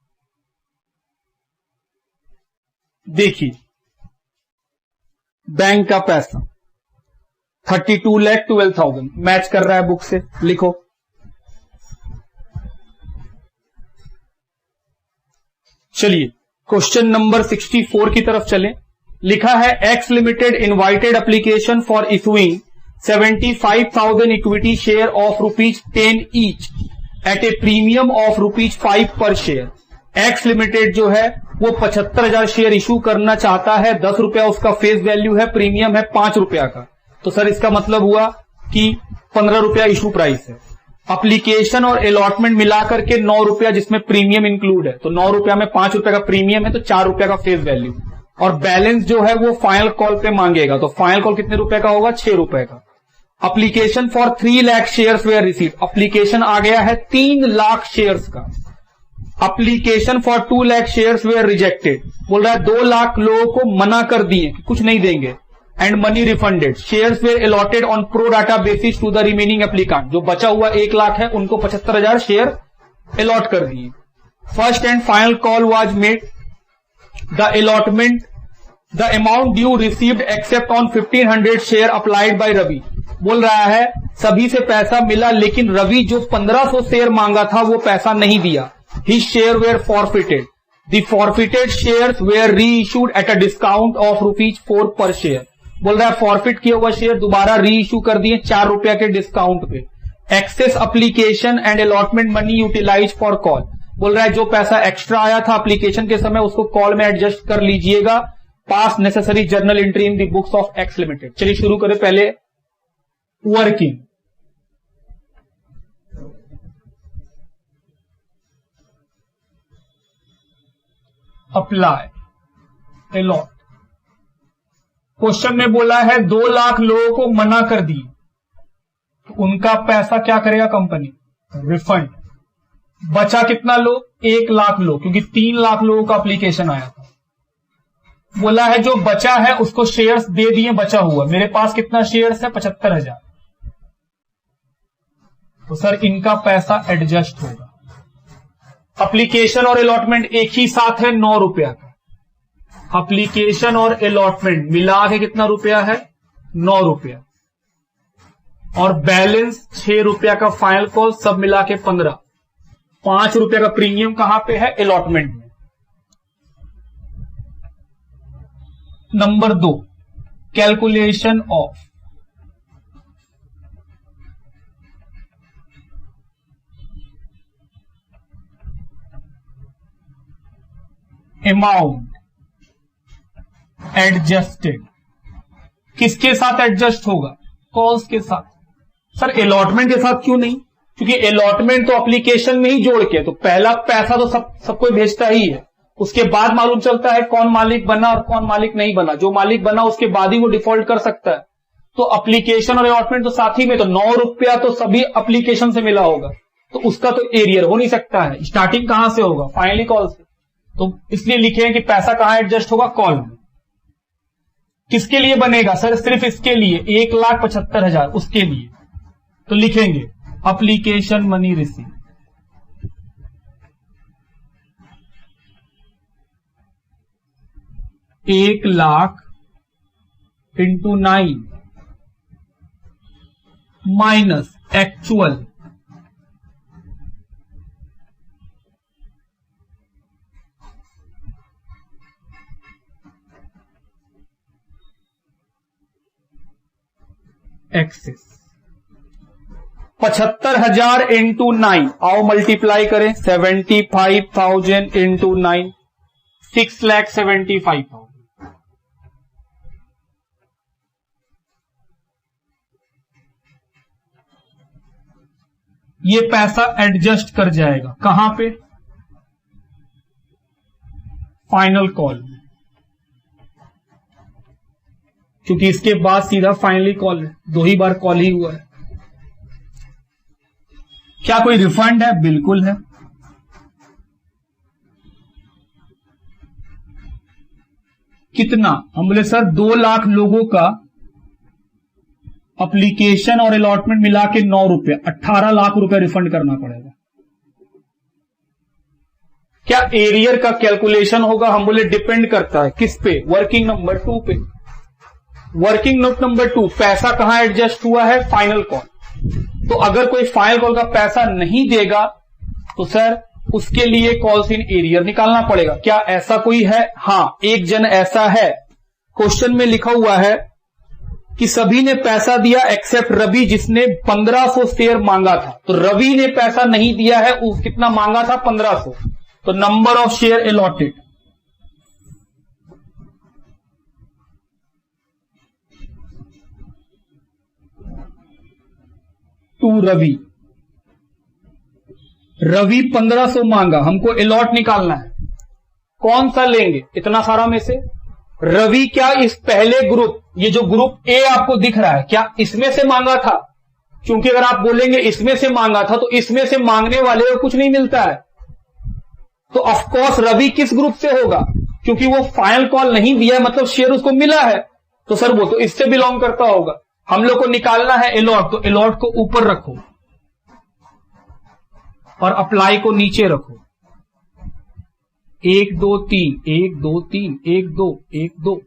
देखिए बैंक का पैसा 32,12,000 मैच कर रहा है बुक से। लिखो, चलिए क्वेश्चन नंबर 64 की तरफ चलें। लिखा है x limited invited application for issuing 75,000 equity share of ₹10 each eight A premium of ₹5 पर शेयर। एक्स लिमिटेड जो है वो 75,000 शेयर इशू करना चाहता है, 10 रुपया उसका फेस वैल्यू है, प्रीमियम है 5 रुपया का। तो सर इसका मतलब हुआ कि 15 रुपया इशू प्राइस है। एप्लीकेशन और अलॉटमेंट मिलाकर के 9 रुपया, जिसमें प्रीमियम इंक्लूड है, तो 9 रुपया में 5 रुपया का प्रीमियम है, तो 4 रुपया का फेस वैल्यू। और बैलेंस जो है वो फाइनल कॉल पे मांगेगा, तो फाइनल कॉल कितने रुपए का होगा? 6 रुपए का। Application for 3 lakh shares were received, application आ गया है 3 लाख शेयर्स का। Application for 2 lakh shares were rejected, बोल रहा है 2 लाख लोगों को मना कर दिए कि कुछ नहीं देंगे। And money refunded, shares were allotted on pro rata basis to the remaining applicant, जो बचा हुआ 1 लाख है उनको 75,000 शेयर अलॉट कर दिए। First and final call was made, the allotment, the amount due received except on 1500 share applied by Ravi, बोल रहा है सभी से पैसा मिला लेकिन रवि जो 1500 शेयर मांगा था वो पैसा नहीं दिया। His share were forfeited. The forfeited shares were reissued at a discount of ₹4 per share. बोल रहा है फॉरफिट किया हुआ शेयर दोबारा री इश्यू कर दिए ₹4 के डिस्काउंट पे। Excess application and allotment money utilise for call, बोल रहा है जो पैसा एक्स्ट्रा आया था अप्लीकेशन के समय उसको कॉल में एडजस्ट कर लीजिएगा। पास necessary journal entry in the books of x limited. चलिए शुरू करें पहले वर्किंग। अप्लाई अलॉट, क्वेश्चन में बोला है 2 लाख लोगों को मना कर दिए तो उनका पैसा क्या करेगा कंपनी, रिफंड। बचा कितना लोग, 1 लाख लोग, क्योंकि 3 लाख लोगों का एप्लीकेशन आया था। बोला है जो बचा है उसको शेयर्स दे दिए बचा हुआ, मेरे पास कितना शेयर्स है 75,000, तो सर इनका पैसा एडजस्ट होगा। एप्लीकेशन और अलॉटमेंट एक ही साथ है ₹9 का, एप्लीकेशन और अलॉटमेंट मिला के कितना रुपया है ₹9, और बैलेंस ₹6 का फाइनल कॉल, सब मिला के 15, ₹5 का प्रीमियम कहां पे है, अलॉटमेंट में। Number 2, calculation of amount adjusted, किसके साथ एडजस्ट होगा, कॉल्स के साथ। सर अलॉटमेंट के साथ क्यों नहीं, क्योंकि अलॉटमेंट तो एप्लीकेशन में ही जोड़ के, तो पहला पैसा तो सब कोई भेजता ही है, उसके बाद मालूम चलता है कौन मालिक बना और कौन मालिक नहीं बना। जो मालिक बना उसके बाद ही वो डिफॉल्ट कर सकता है। तो एप्लीकेशन और अलॉटमेंट तो साथ ही में, तो ₹9 तो सभी एप्लीकेशन से मिला होगा, तो उसका तो एरियर हो नहीं सकता है। स्टार्टिंग कहां से होगा, फाइनली कॉल से, तो इसलिए लिखे हैं कि पैसा कहां एडजस्ट होगा, कॉल में। किसके लिए बनेगा सर, सिर्फ इसके लिए 1,75,000 उसके लिए, तो लिखेंगे application money receive, ₹1,00,000 × 9 minus actual excess. 75,000 × 9, आओ मल्टीप्लाई करें, 75,000 × 9, 6,75,000। ये पैसा एडजस्ट कर जाएगा कहां पे, फाइनल कॉल में, क्योंकि इसके बाद सीधा फाइनली कॉल है, 2 ही बार कॉल ही हुआ है। क्या कोई रिफंड है, बिल्कुल है। कितना, हम बोले सर 2 लाख लोगों का एप्लीकेशन और अलॉटमेंट मिला के ₹9, 18 लाख रुपए रिफंड करना पड़ेगा। क्या एरियर का कैलकुलेशन होगा, हम बोले डिपेंड करता है किस पे, वर्किंग नंबर 2 पे। वर्किंग नोट नंबर 2, पैसा कहां एडजस्ट हुआ है, फाइनल कॉल। तो अगर कोई फाइनल कॉल का पैसा नहीं देगा तो सर उसके लिए कॉल्स इन एरियर निकालना पड़ेगा। क्या ऐसा कोई है, हां एक जन ऐसा है, क्वेश्चन में लिखा हुआ है कि सभी ने पैसा दिया एक्सेप्ट रवि जिसने 1500 शेयर मांगा था। तो रवि ने पैसा नहीं दिया है, कितना मांगा था, 1500। तो number of share allotted, to Ravi, Ravi 1500 मांगा, हमको अलॉट निकालना है, कौन सा लेंगे इतना सारा में से, रवि क्या इस पहले ग्रुप, ये जो ग्रुप ए आपको दिख रहा है, क्या इसमें से मांगा था? क्योंकि अगर आप बोलेंगे इसमें से मांगा था तो इसमें से मांगने वाले को कुछ नहीं मिलता है, तो ऑफकोर्स रवि किस ग्रुप से होगा? क्योंकि वो फाइनल कॉल नहीं दिया है, मतलब शेयर उसको मिला है, तो सर वो तो इससे बिलोंग करता होगा। हम लोग को निकालना है अलॉट, तो अलॉट को ऊपर रखो और अप्लाई को नीचे रखो। 1 2 3 1 2 3 1 2 1 2,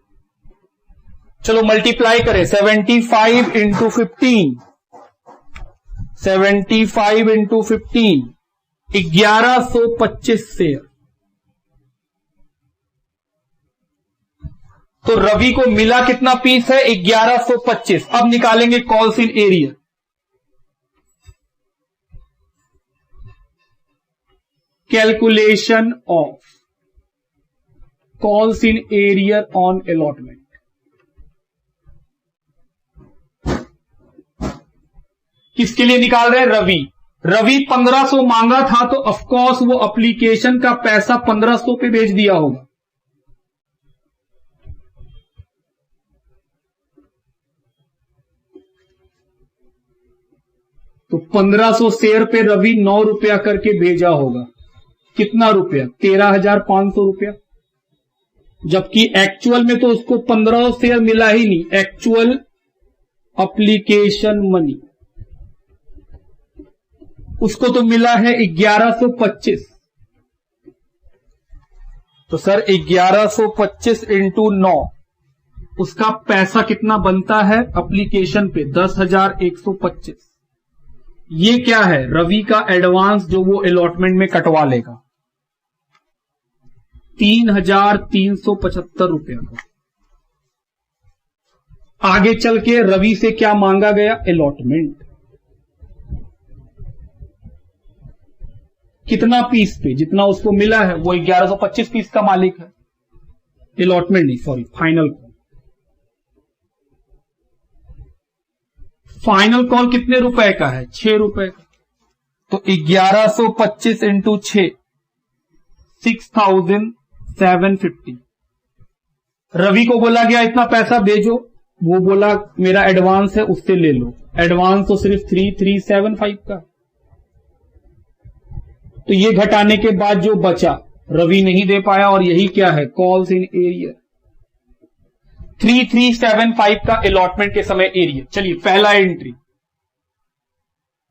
चलो मल्टीप्लाई करें। 75 इंटू 15, 75 इंटू 15, 1125 शेयर। तो रवि को मिला कितना पीस है? 1125। अब निकालेंगे calls in arrear. Calculation of calls in arrear on allotment. किसके लिए निकाल रहे हैं? रवि। रवि 1500 मांगा था तो ऑफकोर्स वो एप्लीकेशन का पैसा 1500 पे भेज दिया होगा। तो 1500 शेयर पे रवि 9 रुपया करके भेजा होगा। कितना रुपया? 13,500 रुपया। जबकि एक्चुअल में तो उसको 15 शेयर मिला ही नहीं। एक्चुअल एप्लीकेशन मनी उसको तो मिला है 1125। तो सर 1125 इंटू 9, उसका पैसा कितना बनता है एप्लीकेशन पे? 10,125। ये क्या है? रवि का एडवांस जो वो अलॉटमेंट में कटवा लेगा, 3,375 रुपया का। आगे चल के रवि से क्या मांगा गया? अलॉटमेंट। कितना पीस पे? जितना उसको मिला है वो 1125 पीस का मालिक है। अलॉटमेंट नहीं, sorry, final call. Final call कितने रुपए का है? 6 रुपए का। तो 1125 इंटू 6, 6,750। रवि को बोला गया इतना पैसा भेजो, वो बोला मेरा एडवांस है उससे ले लो। एडवांस तो सिर्फ 3,375 का। तो ये घटाने के बाद जो बचा रवि नहीं दे पाया, और यही क्या है? Calls in arrear. 3,375 का अलॉटमेंट के समय एरिया। चलिए पहला एंट्री,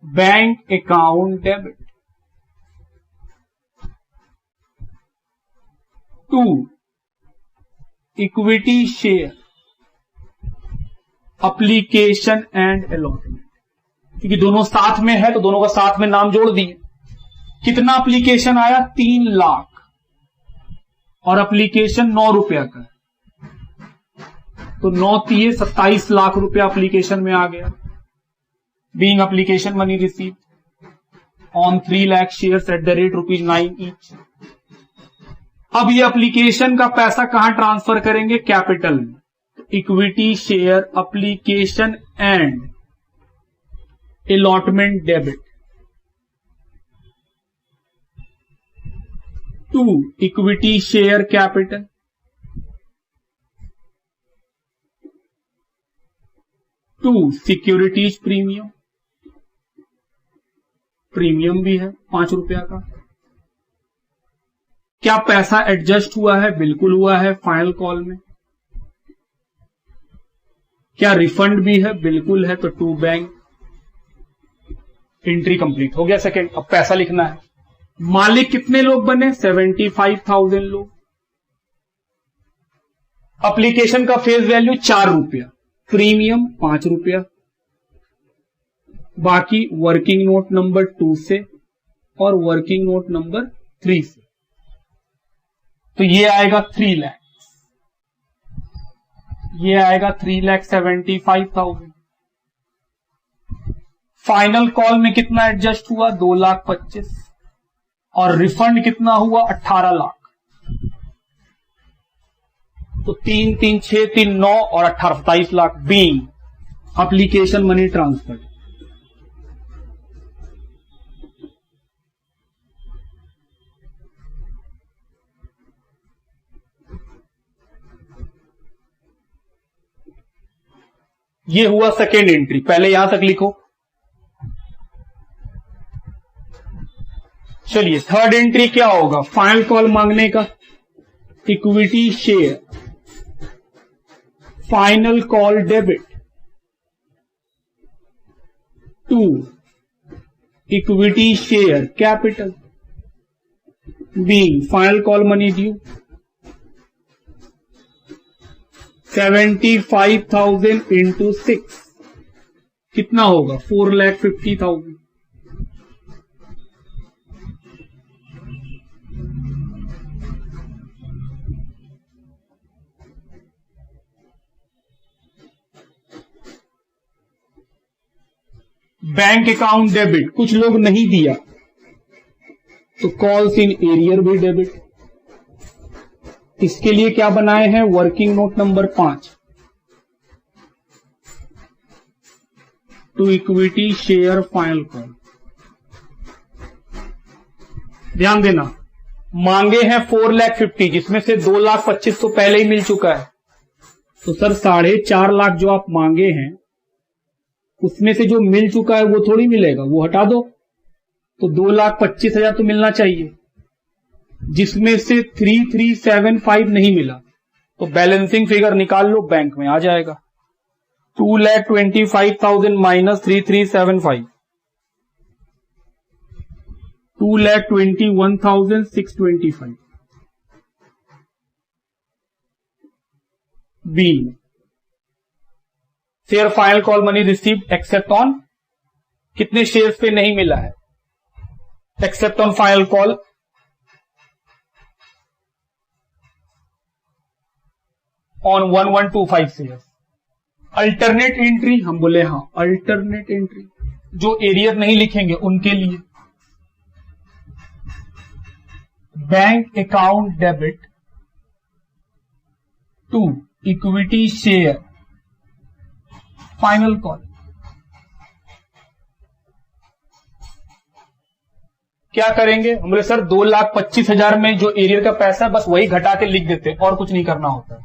bank account debit. 2, equity share application and allotment. क्योंकि दोनों साथ में है तो दोनों का साथ में नाम जोड़ दिए। कितना एप्लीकेशन आया? 3 लाख, और एप्लीकेशन 9 रुपया का। तो 9 तिये 27 लाख रुपया एप्लीकेशन में आ गया। Being application money receive on 3 lakh shares at the rate ₹9 each. अब ये एप्लीकेशन का पैसा कहां ट्रांसफर करेंगे? कैपिटल में। Equity share application and allotment debit. 2, equity share capital. 2, securities premium. Premium भी है 5 रुपया का। क्या पैसा एडजस्ट हुआ है? बिल्कुल हुआ है फाइनल कॉल में। क्या रिफंड भी है? बिल्कुल है। तो 2 बैंक। एंट्री कंप्लीट हो गया सेकंड। अब पैसा लिखना है। मालिक कितने लोग बने? 75,000 लोग। एप्लीकेशन का फेस वैल्यू 4 रुपया, प्रीमियम 5 रुपया, बाकी वर्किंग नोट नंबर 2 से और वर्किंग नोट नंबर 3 से। तो ये आएगा 3 लाख, ये आएगा 3,75,000। फाइनल कॉल में कितना एडजस्ट हुआ? 2,25,000, और रिफंड कितना हुआ? 18 लाख। तो 3 3 6 3 9 और 18 27 lakh being application money transfer. ये हुआ सेकेंड एंट्री, पहले यहां तक लिखो। चलिए थर्ड एंट्री क्या होगा, फाइनल कॉल मांगने का। Equity share final call debit to equity share capital being final call money due 75,000 into 6 कितना होगा 4,50,000। बैंक अकाउंट डेबिट, कुछ लोग नहीं दिया तो कॉल्स इन एरियर भी डेबिट। इसके लिए क्या बनाए हैं, working note number 5 to equity share final call. ध्यान देना, मांगे हैं 4,50,000 जिसमें से 2,25,000 तो पहले ही मिल चुका है। तो सर 4.5 जो आप मांगे हैं उसमें से जो मिल चुका है वो थोड़ी मिलेगा, वो हटा दो। तो 2,25,000 तो मिलना चाहिए, जिसमें से 3,375 नहीं मिला तो बैलेंसिंग फिगर निकाल लो, बैंक में आ जाएगा। 2,25,000 minus 3,375 2,21,625 B share final call money received except on, कितने शेयर्स पे नहीं मिला है, except on final call on 1,125 shares. Alternate entry, हम बोले हाँ अल्टरनेट एंट्री, जो एरियर नहीं लिखेंगे उनके लिए bank account debit to equity share final call. क्या करेंगे, हम बोले सर 2,25,000 में जो एरियर का पैसा है बस वही घटा के लिख देते और कुछ नहीं करना होता।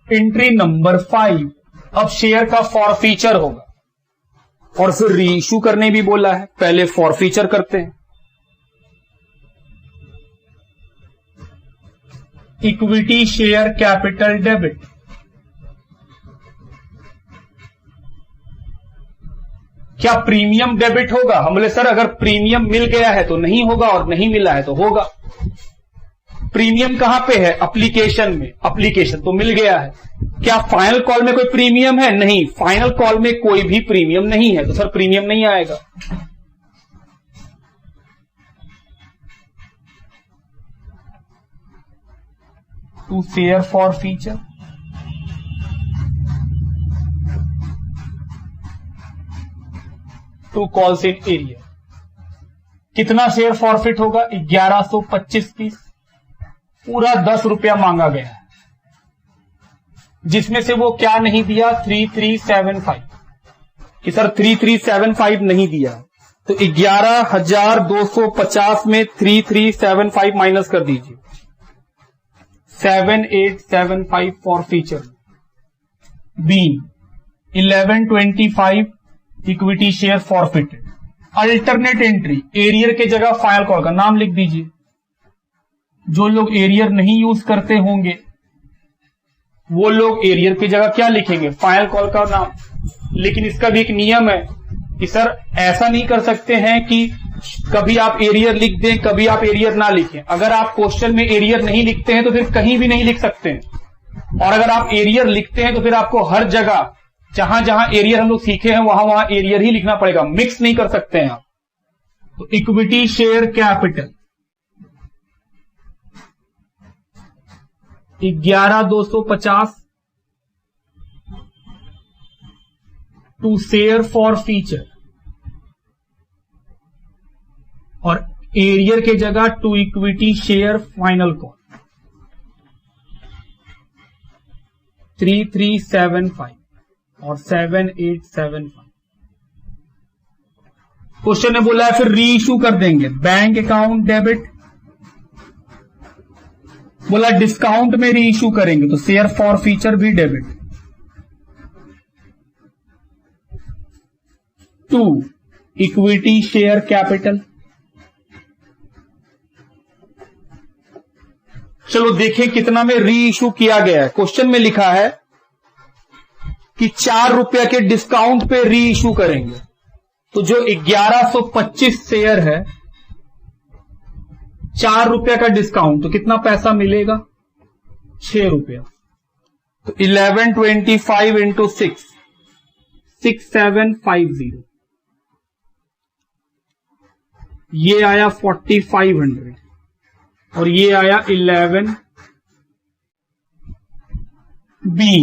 एंट्री नंबर 5, अब शेयर का फॉरफीचर होगा और फिर रीइश्यू करने भी बोला है, पहले फॉरफीचर करते हैं। इक्विटी शेयर कैपिटल डेबिट, क्या प्रीमियम डेबिट होगा, हम बोले सर अगर प्रीमियम मिल गया है तो नहीं होगा और नहीं मिला है तो होगा। प्रीमियम कहां पे है, एप्लीकेशन में, एप्लीकेशन तो मिल गया है। क्या फाइनल कॉल में कोई प्रीमियम है, नहीं, फाइनल कॉल में कोई भी प्रीमियम नहीं है तो सर प्रीमियम नहीं आएगा। To share forfeiture, to calls in arrear, कितना शेयर फॉरफिट होगा 1125 पीस, पूरा 10 रुपया मांगा गया है, जिसमें से वो क्या नहीं दिया 3,375 कि सर 3,375 नहीं दिया, तो 11,250 में 3,375 माइनस कर दीजिए, 7,875 forfeiture. B 1125 equity share forfeited. Alternate entry, arrear के जगह फाइनल कॉल का नाम लिख दीजिए। जो लोग एरियर नहीं यूज करते होंगे वो लोग एरियर की जगह क्या लिखेंगे, फाइनल कॉल का नाम। लेकिन इसका भी एक नियम है कि सर ऐसा नहीं कर सकते हैं कि कभी आप एरियर लिख दें कभी आप एरियर ना लिखें। अगर आप क्वेश्चन में एरियर नहीं लिखते हैं तो फिर कहीं भी नहीं लिख सकते हैं, और अगर आप एरियर लिखते हैं तो फिर आपको हर जगह जहां जहां एरियर हम लोग सीखे हैं वहां वहां एरियर ही लिखना पड़ेगा, मिक्स नहीं कर सकते हैं आप। तो equity share capital 11,250 to share forfeiture, और एरियर के जगह to equity share final call 3,375 और 7,875। क्वेश्चन ने बोला है फिर री इश्यू कर देंगे, बैंक अकाउंट डेबिट बोला डिस्काउंट में री इशू करेंगे तो शेयर फॉर फीचर भी डेबिट। 2 equity share capital. चलो देखें कितना में री इशू किया गया है। क्वेश्चन में लिखा है कि 4 रुपया के डिस्काउंट पे री इशू करेंगे, तो जो 1125 शेयर है, 4 रुपया का डिस्काउंट, तो कितना पैसा मिलेगा? 6 रुपया। तो 1125 इंटू 6, 6750, ये आया 4500 और ये आया 11 B.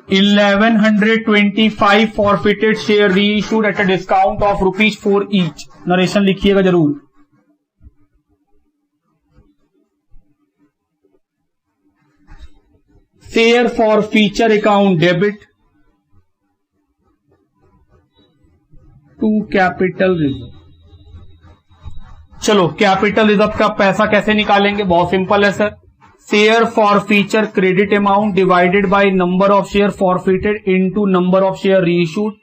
1125 forfeited share reissued at a discount of ₹4 each. Narration लिखिएगा जरूर। Share forfeiture account debit to capital reserve. चलो कैपिटल रिजर्व का पैसा कैसे निकालेंगे? बहुत सिंपल है sir. Share forfeiture credit amount divided by number of share forfeited into number of share reissued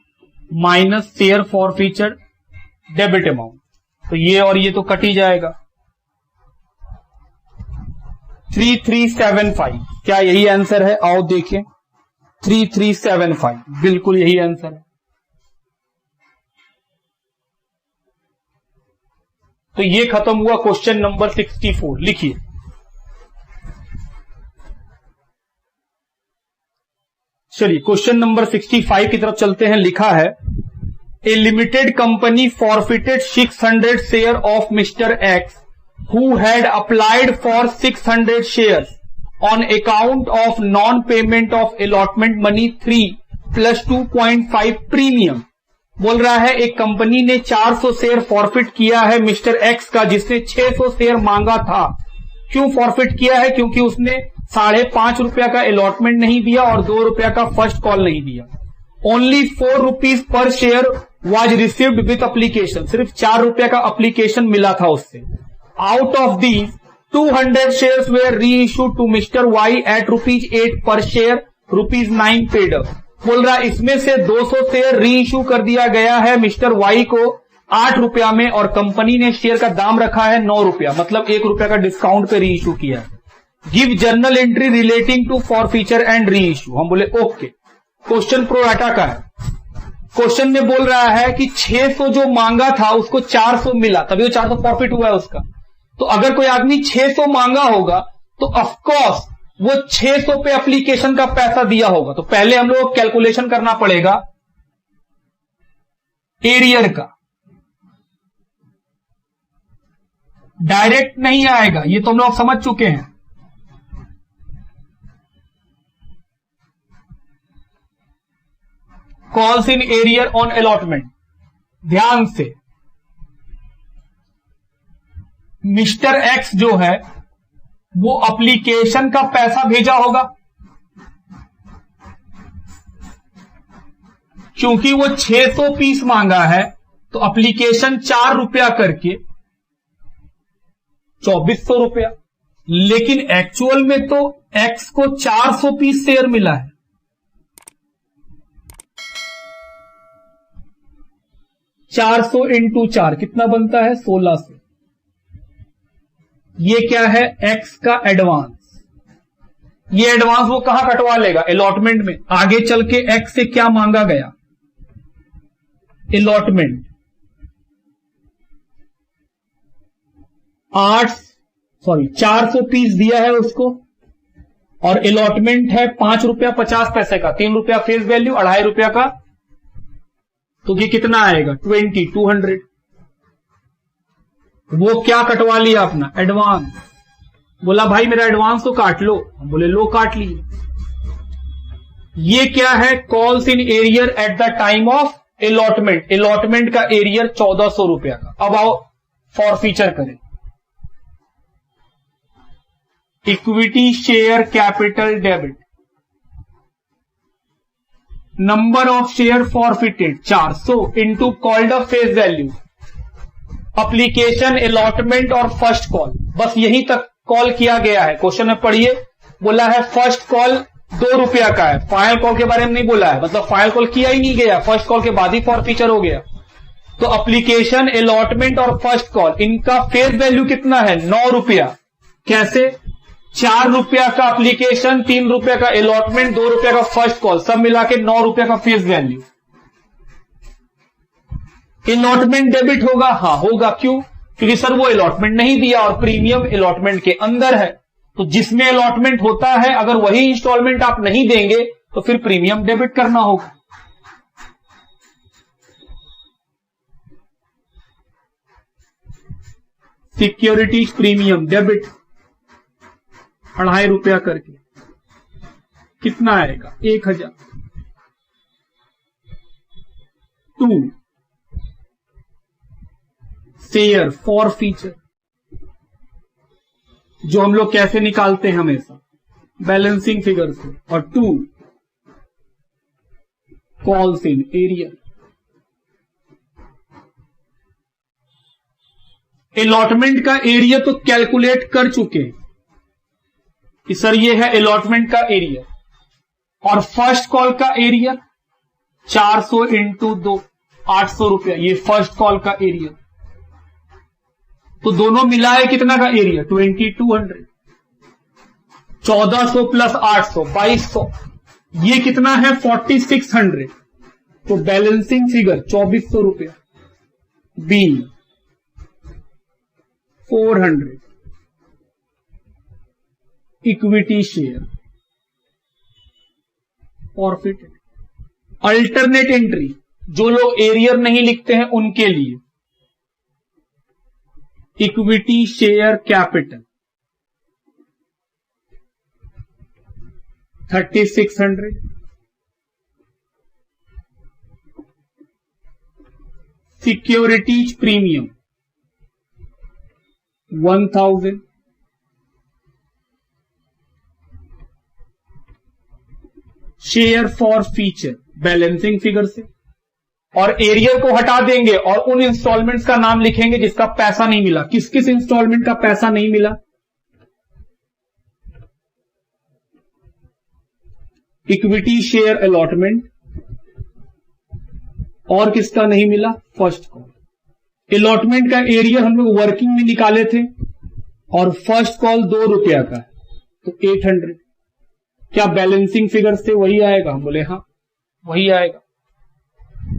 minus share forfeiture debit amount. तो ये और ये तो कट ही जाएगा। 3375, क्या यही आंसर है? आओ देखें। 3375 बिल्कुल यही आंसर है। तो ये खत्म हुआ क्वेश्चन नंबर 64। लिखिए, चलिए क्वेश्चन नंबर 65 की तरफ चलते हैं। लिखा है A limited company forfeited 600 share of mister X who had applied for 600 shares on account of non payment of allotment money 3 plus 2.5 premium. बोल रहा है एक कंपनी ने 400 शेयर फॉरफिट किया है मिस्टर एक्स का, जिसने 600 शेयर मांगा था। क्यों फॉरफिट किया है? क्योंकि उसने 5.5 रुपया का अलॉटमेंट नहीं दिया और 2 रुपया का फर्स्ट कॉल नहीं दिया। Only 4 rupees per share was received with application. सिर्फ 4 रुपया का अप्लीकेशन मिला था उससे। Out of these 200 shares were reissued to mister Y at ₹8 per share, ₹9 paid up. बोल रहा इसमें से 200 शेयर री इश्यू कर दिया गया है मिस्टर वाई को 8 रुपया में, और कंपनी ने शेयर का दाम रखा है 9 रुपया, मतलब 1 रुपया का डिस्काउंट पे री इश्यू किया है। Give journal entry relating to forfeiture and reissue. हम बोले ओके। क्वेश्चन प्रोराटा का है। क्वेश्चन में बोल रहा है कि 600 जो मांगा था उसको 400 मिला, तभी वो 400 प्रॉफिट हुआ है उसका। तो अगर कोई आदमी 600 मांगा होगा तो ऑफकोर्स वो 600 पे एप्लीकेशन का पैसा दिया होगा। तो पहले हम लोग कैलकुलेशन करना पड़ेगा एरियर का। डायरेक्ट नहीं आएगा, ये तो हम लोग समझ चुके हैं। Calls in arrear on allotment. ध्यान से, मिस्टर एक्स जो है वो एप्लीकेशन का पैसा भेजा होगा, क्योंकि वो 600 पीस मांगा है तो एप्लीकेशन 4 रुपया करके 2400 रुपया। लेकिन एक्चुअल में तो एक्स को 400 पीस शेयर मिला है। $400 इंटू 4 कितना बनता है? 1600। ये क्या है? एक्स का एडवांस। ये एडवांस वो कहां कटवा लेगा? अलॉटमेंट में। आगे चल के एक्स से क्या मांगा गया? अलॉटमेंट। 400 पीस दिया है उसको, और अलॉटमेंट है 5 रुपया 50 पैसे का, 3 रुपया फेस वैल्यू, 2.5 रुपया का। तो ये कितना आएगा? 200। वो क्या कटवा लिया? अपना एडवांस। बोला भाई मेरा एडवांस तो काट लो। हम बोले लो काट लिए। ये क्या है? Calls in arrear at the time of allotment. Allotment का एरियर 1400 रुपया का। अब आओ फॉरफीचर करें। Equity share capital debit. Number of share forfeited 400 into called up face value, application, allotment और फर्स्ट कॉल। बस यहीं तक कॉल किया गया है। क्वेश्चन में पढ़िए, बोला है फर्स्ट कॉल 2 रुपया का है। फाइनल कॉल के बारे में नहीं बोला है, मतलब फाइनल कॉल किया ही नहीं गया, फर्स्ट कॉल के बाद ही फॉरफीचर हो गया। तो एप्लीकेशन, अलॉटमेंट और फर्स्ट कॉल, इनका फेस वैल्यू कितना है? 9 रुपया। कैसे? 4 रुपया का एप्लीकेशन, 3 रुपया का अलॉटमेंट, 2 रुपया का फर्स्ट कॉल, सब मिला के 9 रुपया का फेस वैल्यू। अलॉटमेंट डेबिट होगा? हाँ होगा। क्यों? क्योंकि सर वो अलॉटमेंट नहीं दिया और प्रीमियम अलॉटमेंट के अंदर है। तो जिसमें अलॉटमेंट होता है, अगर वही इंस्टॉलमेंट आप नहीं देंगे तो फिर प्रीमियम डेबिट करना होगा। सिक्योरिटीज प्रीमियम डेबिट 2.5 रुपया करके कितना आएगा? 1000। 2 शेयर फॉर फीचर, जो हम लोग कैसे निकालते हैं हमेशा? बैलेंसिंग फिगर से। और 2 कॉल्स इन एरियर। अलॉटमेंट का एरिया तो कैलकुलेट कर चुके हैं कि सर ये है अलॉटमेंट का एरिया, और फर्स्ट कॉल का एरिया 400 इंटू 2 800 रुपया, ये फर्स्ट कॉल का एरिया। तो दोनों मिला है कितना का एरिया? 2200। 1400 प्लस 800 2200, ये कितना है? 4600। तो बैलेंसिंग फिगर 2400 रुपया। B 400 equity share forfeited. Alternate entry, जो लोग एरियर नहीं लिखते हैं उनके लिए, equity share capital 3600। Securities premium 1000। Share forfeiture balancing figure से, और एरियर को हटा देंगे और उन इंस्टॉलमेंट्स का नाम लिखेंगे जिसका पैसा नहीं मिला। किस किस इंस्टॉलमेंट का पैसा नहीं मिला? इक्विटी शेयर अलॉटमेंट, और किसका नहीं मिला? First call. अलॉटमेंट का एरियर हम लोग वर्किंग में निकाले थे, और फर्स्ट कॉल 2 रुपया का है, तो 800। क्या बैलेंसिंग फिगर से वही आएगा? हम बोले हाँ वही आएगा।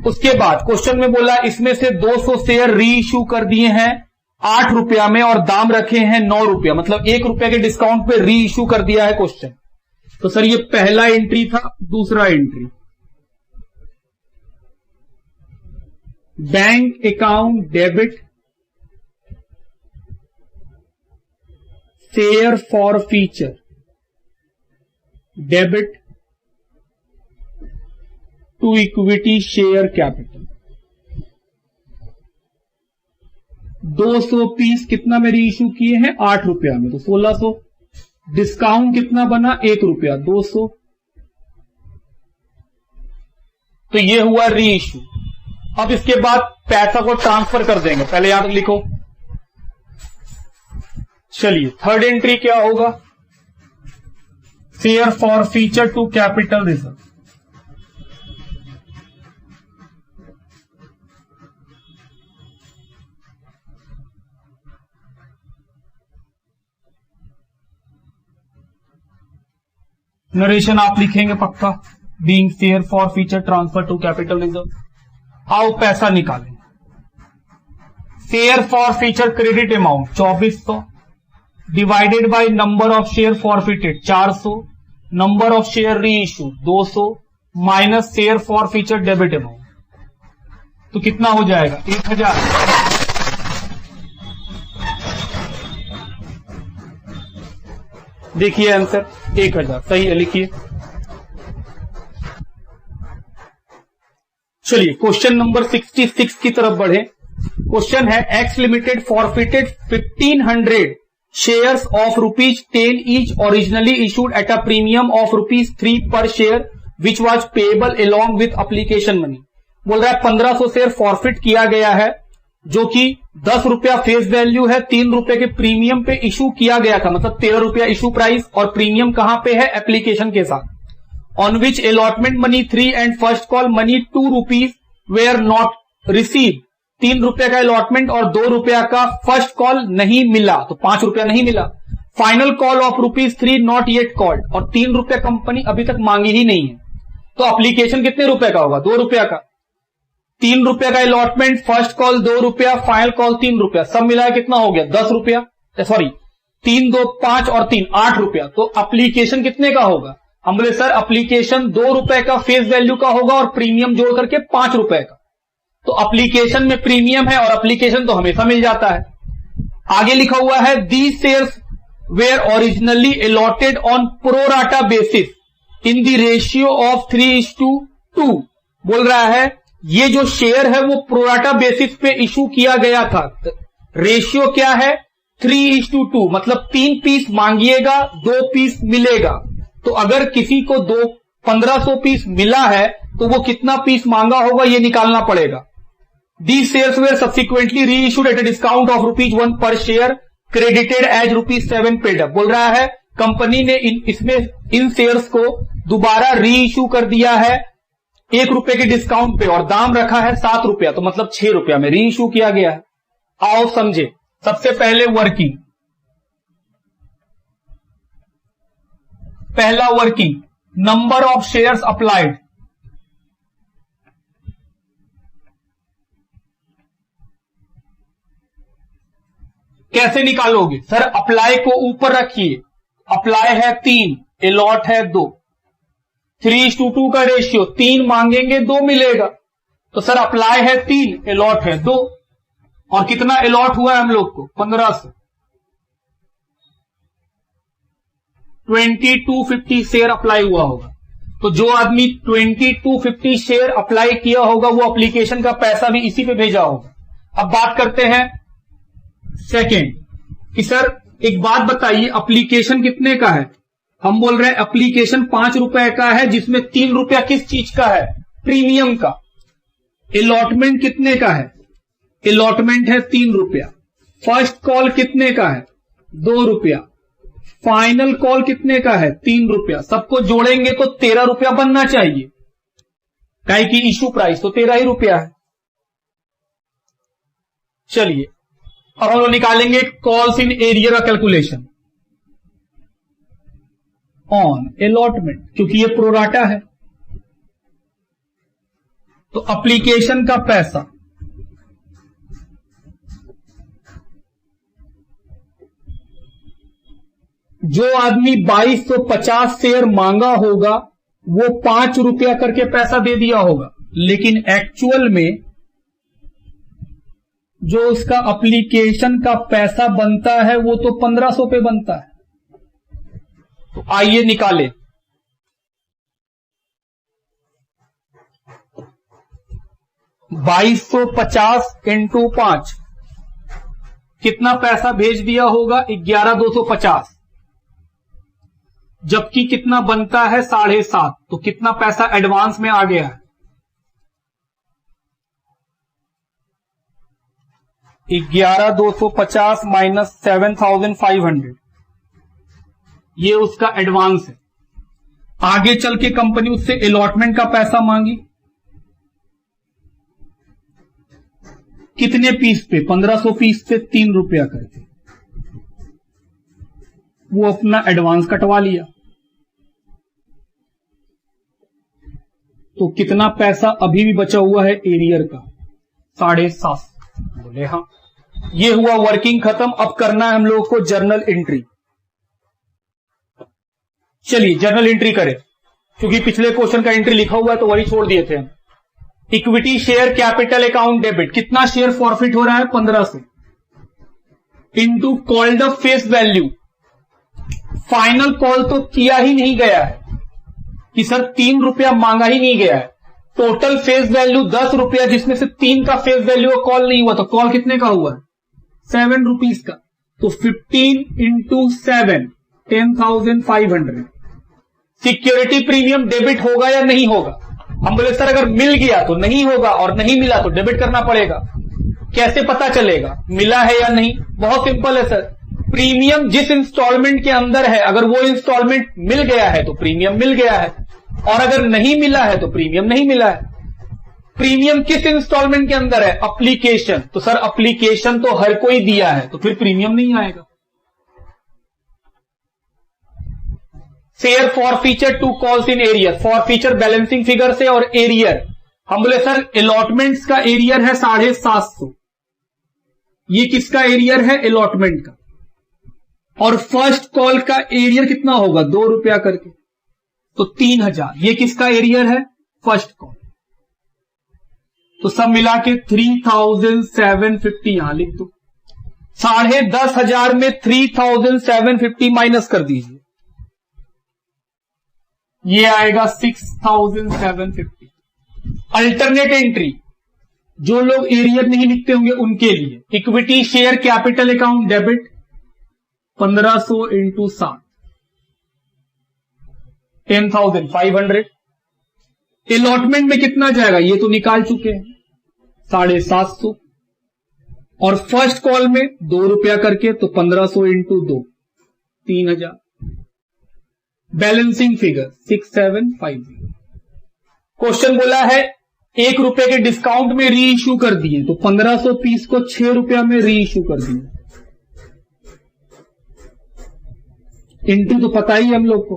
उसके बाद क्वेश्चन में बोला इसमें से 200 शेयर री इश्यू कर दिए हैं 8 रुपया में और दाम रखे हैं 9 रुपया, मतलब 1 रुपया के डिस्काउंट पे री इश्यू कर दिया है क्वेश्चन। तो सर ये पहला एंट्री था। दूसरा entry, bank account debit share forfeiture debit to equity share capital. 200 piece कितना में री इश्यू किए हैं? 8 रुपया में, तो 1600। डिस्काउंट कितना बना? 1 रुपया, 200। तो ये हुआ री इश्यू। अब इसके बाद पैसा को ट्रांसफर कर देंगे, पहले यहां तक लिखो। चलिए थर्ड एंट्री क्या होगा? Share forfeiture to capital reserve. Narration आप लिखेंगे पक्का, being share forfeiture transfer to capital reserve. आओ पैसा निकालें। Share forfeiture credit amount 2400 divided by number of share forfeited 400, number of share reissue 200 minus share forfeiture debit amount, तो कितना हो जाएगा? 1000। देखिए आंसर 1000 सही है, लिखिए। चलिए क्वेश्चन नंबर 66 की तरफ बढ़े। क्वेश्चन है x limited forfeited 1500 shares of ₹10 each originally issued at a premium of ₹3 पर share which was payable along with application money. बोल रहा है 1500 शेयर फॉरफिट किया गया है जो कि 10 रुपया फेस वैल्यू है, 3 रुपए के प्रीमियम पे इशू किया गया था, मतलब 13 रुपया इशू प्राइस, और प्रीमियम कहां पे है, एप्लीकेशन के साथ। On which allotment money 3 and first call money 2 rupees were not receive. 3 रुपए का अलॉटमेंट और 2 रुपया का फर्स्ट कॉल नहीं मिला, तो 5 रुपया नहीं मिला। Final call of ₹3 not yet called, और 3 रुपया कंपनी अभी तक मांगी ही नहीं है। तो एप्लीकेशन कितने रुपए का होगा, 2 रुपया का। 3 रुपया का अलॉटमेंट, फर्स्ट कॉल 2 रुपया, फाइनल कॉल 3 रुपया, सब मिलाया कितना हो गया, 10 रुपया, सॉरी 3 2 5 और 3 8 रुपया। तो एप्लीकेशन कितने का होगा, हम बोले सर एप्लीकेशन 2 रुपए का फेस वैल्यू का होगा और प्रीमियम जोड़ करके 5 रुपए का। तो एप्लीकेशन में प्रीमियम है और एप्लीकेशन तो हमेशा मिल जाता है। आगे लिखा हुआ है these shares where originally allotted on pro rata basis in the ratio of 3:2। बोल रहा है ये जो शेयर है वो प्रोराटा बेसिस पे इशू किया गया था। रेशियो क्या है, 3:2, मतलब 3 पीस मांगिएगा 2 पीस मिलेगा। तो अगर किसी को 1500 पीस मिला है तो वो कितना पीस मांगा होगा ये निकालना पड़ेगा। These shares were subsequently reissued at a discount of ₹1 per share credited as ₹7 paid up। बोल रहा है कंपनी ने इसमें इन शेयर्स को दोबारा रीइश्यू कर दिया है 1 रुपए के डिस्काउंट पे, और दाम रखा है 7 रुपया, तो मतलब 6 रुपया में रीइश्यू किया गया है। आओ समझे, सबसे पहले वर्किंग, पहला working number of shares applied. कैसे निकालोगे सर, अप्लाई को ऊपर रखिए, अप्लाई है 3, अलॉट है 2, 3:2 का रेशियो, 3 मांगेंगे 2 मिलेगा। तो सर अप्लाई है 3, अलॉट है 2, और कितना अलॉट हुआ है हम लोग को, 1500। 2250 शेयर अप्लाई हुआ होगा। तो जो आदमी 2250 शेयर अप्लाई किया होगा वो एप्लीकेशन का पैसा भी इसी पे भेजा होगा। अब बात करते हैं सेकेंड कि सर एक बात बताइए, एप्लीकेशन कितने का है, हम बोल रहे हैं एप्लीकेशन 5 रुपए का है, जिसमें 3 रुपया किस चीज का है, प्रीमियम का। अलॉटमेंट कितने का है, अलॉटमेंट है 3 रुपया। फर्स्ट कॉल कितने का है, 2 रुपया। फाइनल कॉल कितने का है, 3 रुपया। सबको जोड़ेंगे तो 13 रुपया बनना चाहिए, काहे कि इशू प्राइस तो 13 ही रुपया है। चलिए अब हम लोग निकालेंगे कॉल्स इन एरिया का कैलकुलेशन ऑन अलॉटमेंट, क्योंकि ये प्रोराटा है। तो एप्लीकेशन का पैसा जो आदमी 2250 शेयर मांगा होगा वो 5 रुपया करके पैसा दे दिया होगा, लेकिन एक्चुअल में जो उसका एप्लीकेशन का पैसा बनता है वो तो 1500 पे बनता है। तो आइए निकालें, $2250 × 5 कितना पैसा भेज दिया होगा, 11,250, जबकि कितना बनता है 7.5, तो कितना पैसा एडवांस में आ गया है, 11,250 माइनस 7,500, ये उसका एडवांस है। आगे चल के कंपनी उससे अलॉटमेंट का पैसा मांगी, कितने पीस पे, 1500 पीस पे 3 रुपया करके, वो अपना एडवांस कटवा लिया। तो कितना पैसा अभी भी बचा हुआ है एरियर का, 750। बोले हाँ, ये हुआ वर्किंग खत्म। अब करना है हम लोगों को जर्नल एंट्री। चलिए जर्नल एंट्री करें, क्योंकि पिछले क्वेश्चन का एंट्री लिखा हुआ है तो वही छोड़ दिए थे हम। Equity share capital account debit, कितना शेयर फॉरफिट हो रहा है, 1500, into called up face value. Final call तो किया ही नहीं गया है कि सर 3 रुपया मांगा ही नहीं गया है। टोटल फेस वैल्यू 10 रुपया, जिसमें से 3 का फेस वैल्यू कॉल नहीं हुआ, तो कॉल कितने का हुआ है, 7 रुपीज का। तो 15 × 7 10,500। सिक्योरिटी प्रीमियम डेबिट होगा या नहीं होगा, हम बोले सर अगर मिल गया तो नहीं होगा और नहीं मिला तो डेबिट करना पड़ेगा। कैसे पता चलेगा मिला है या नहीं? बहुत सिंपल है सर, प्रीमियम जिस इंस्टॉलमेंट के अंदर है अगर वो इंस्टॉलमेंट मिल गया है तो प्रीमियम मिल गया है, और अगर नहीं मिला है तो प्रीमियम नहीं मिला है। प्रीमियम किस इंस्टॉलमेंट के अंदर है? एप्लीकेशन। तो सर एप्लीकेशन तो हर कोई दिया है तो फिर प्रीमियम नहीं आएगा। Share forfeiture to calls in arrear, forfeiture balancing figure से और एरियर, हम बोले सर अलॉटमेंट्स का एरियर है 750, ये किसका एरियर है? अलॉटमेंट का। और फर्स्ट कॉल का एरियर कितना होगा? 2 रुपया करके, तो 3000, ये किसका एरियर है? First call. तो सब मिला के 3750 यहां लिख दो। 10,500 में 3750 माइनस कर दीजिए, ये आएगा 6750। अल्टरनेट एंट्री, जो लोग एरियर नहीं लिखते होंगे उनके लिए, equity share capital account debit 1500 into 7, 10,500। Allotment में कितना जाएगा ये तो निकाल चुके हैं, 750, और फर्स्ट कॉल में 2 रुपया करके तो 1500 इंटू 2, 3000। Balancing figure 6750। क्वेश्चन बोला है 1 रुपए के डिस्काउंट में री इश्यू कर दिए, तो 1500 पीस को 6 रुपया में री इश्यू कर दिए, इंटू तो पता ही हम लोग को।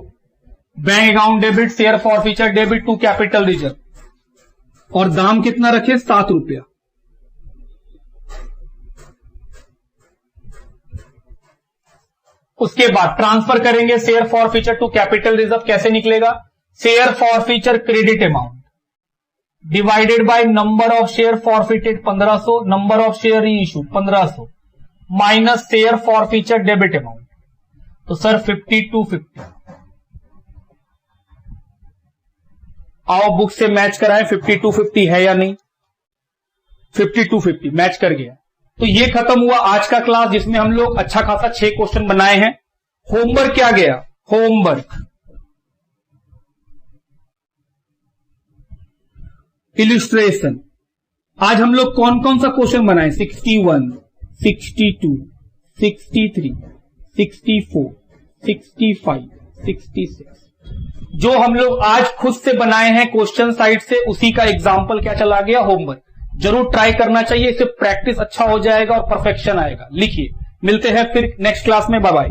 Bank account debit, share forfeiture debit to capital reserve, और दाम कितना रखे? 7 रुपया। उसके बाद ट्रांसफर करेंगे share forfeiture to capital reserve, कैसे निकलेगा? Share forfeiture credit amount divided by number of share forfeited 1500, number of share reissue 1500, minus share forfeiture debit amount, तो सर 5250। आओ बुक से मैच कराएं, 5250 है या नहीं? 5250 मैच कर गया। तो ये खत्म हुआ आज का क्लास, जिसमें हम लोग अच्छा खासा 6 क्वेश्चन बनाए हैं। होमवर्क क्या गया? Homework illustration. आज हम लोग कौन कौन सा क्वेश्चन बनाए? 61, 62, 63, 64, 65, 66, जो हम लोग आज खुद से बनाए हैं क्वेश्चन साइट से, उसी का एग्जाम्पल क्या चला गया? होमवर्क। जरूर ट्राई करना चाहिए, इससे प्रैक्टिस अच्छा हो जाएगा और परफेक्शन आएगा। लिखिए, मिलते हैं फिर नेक्स्ट क्लास में, बाय बाय।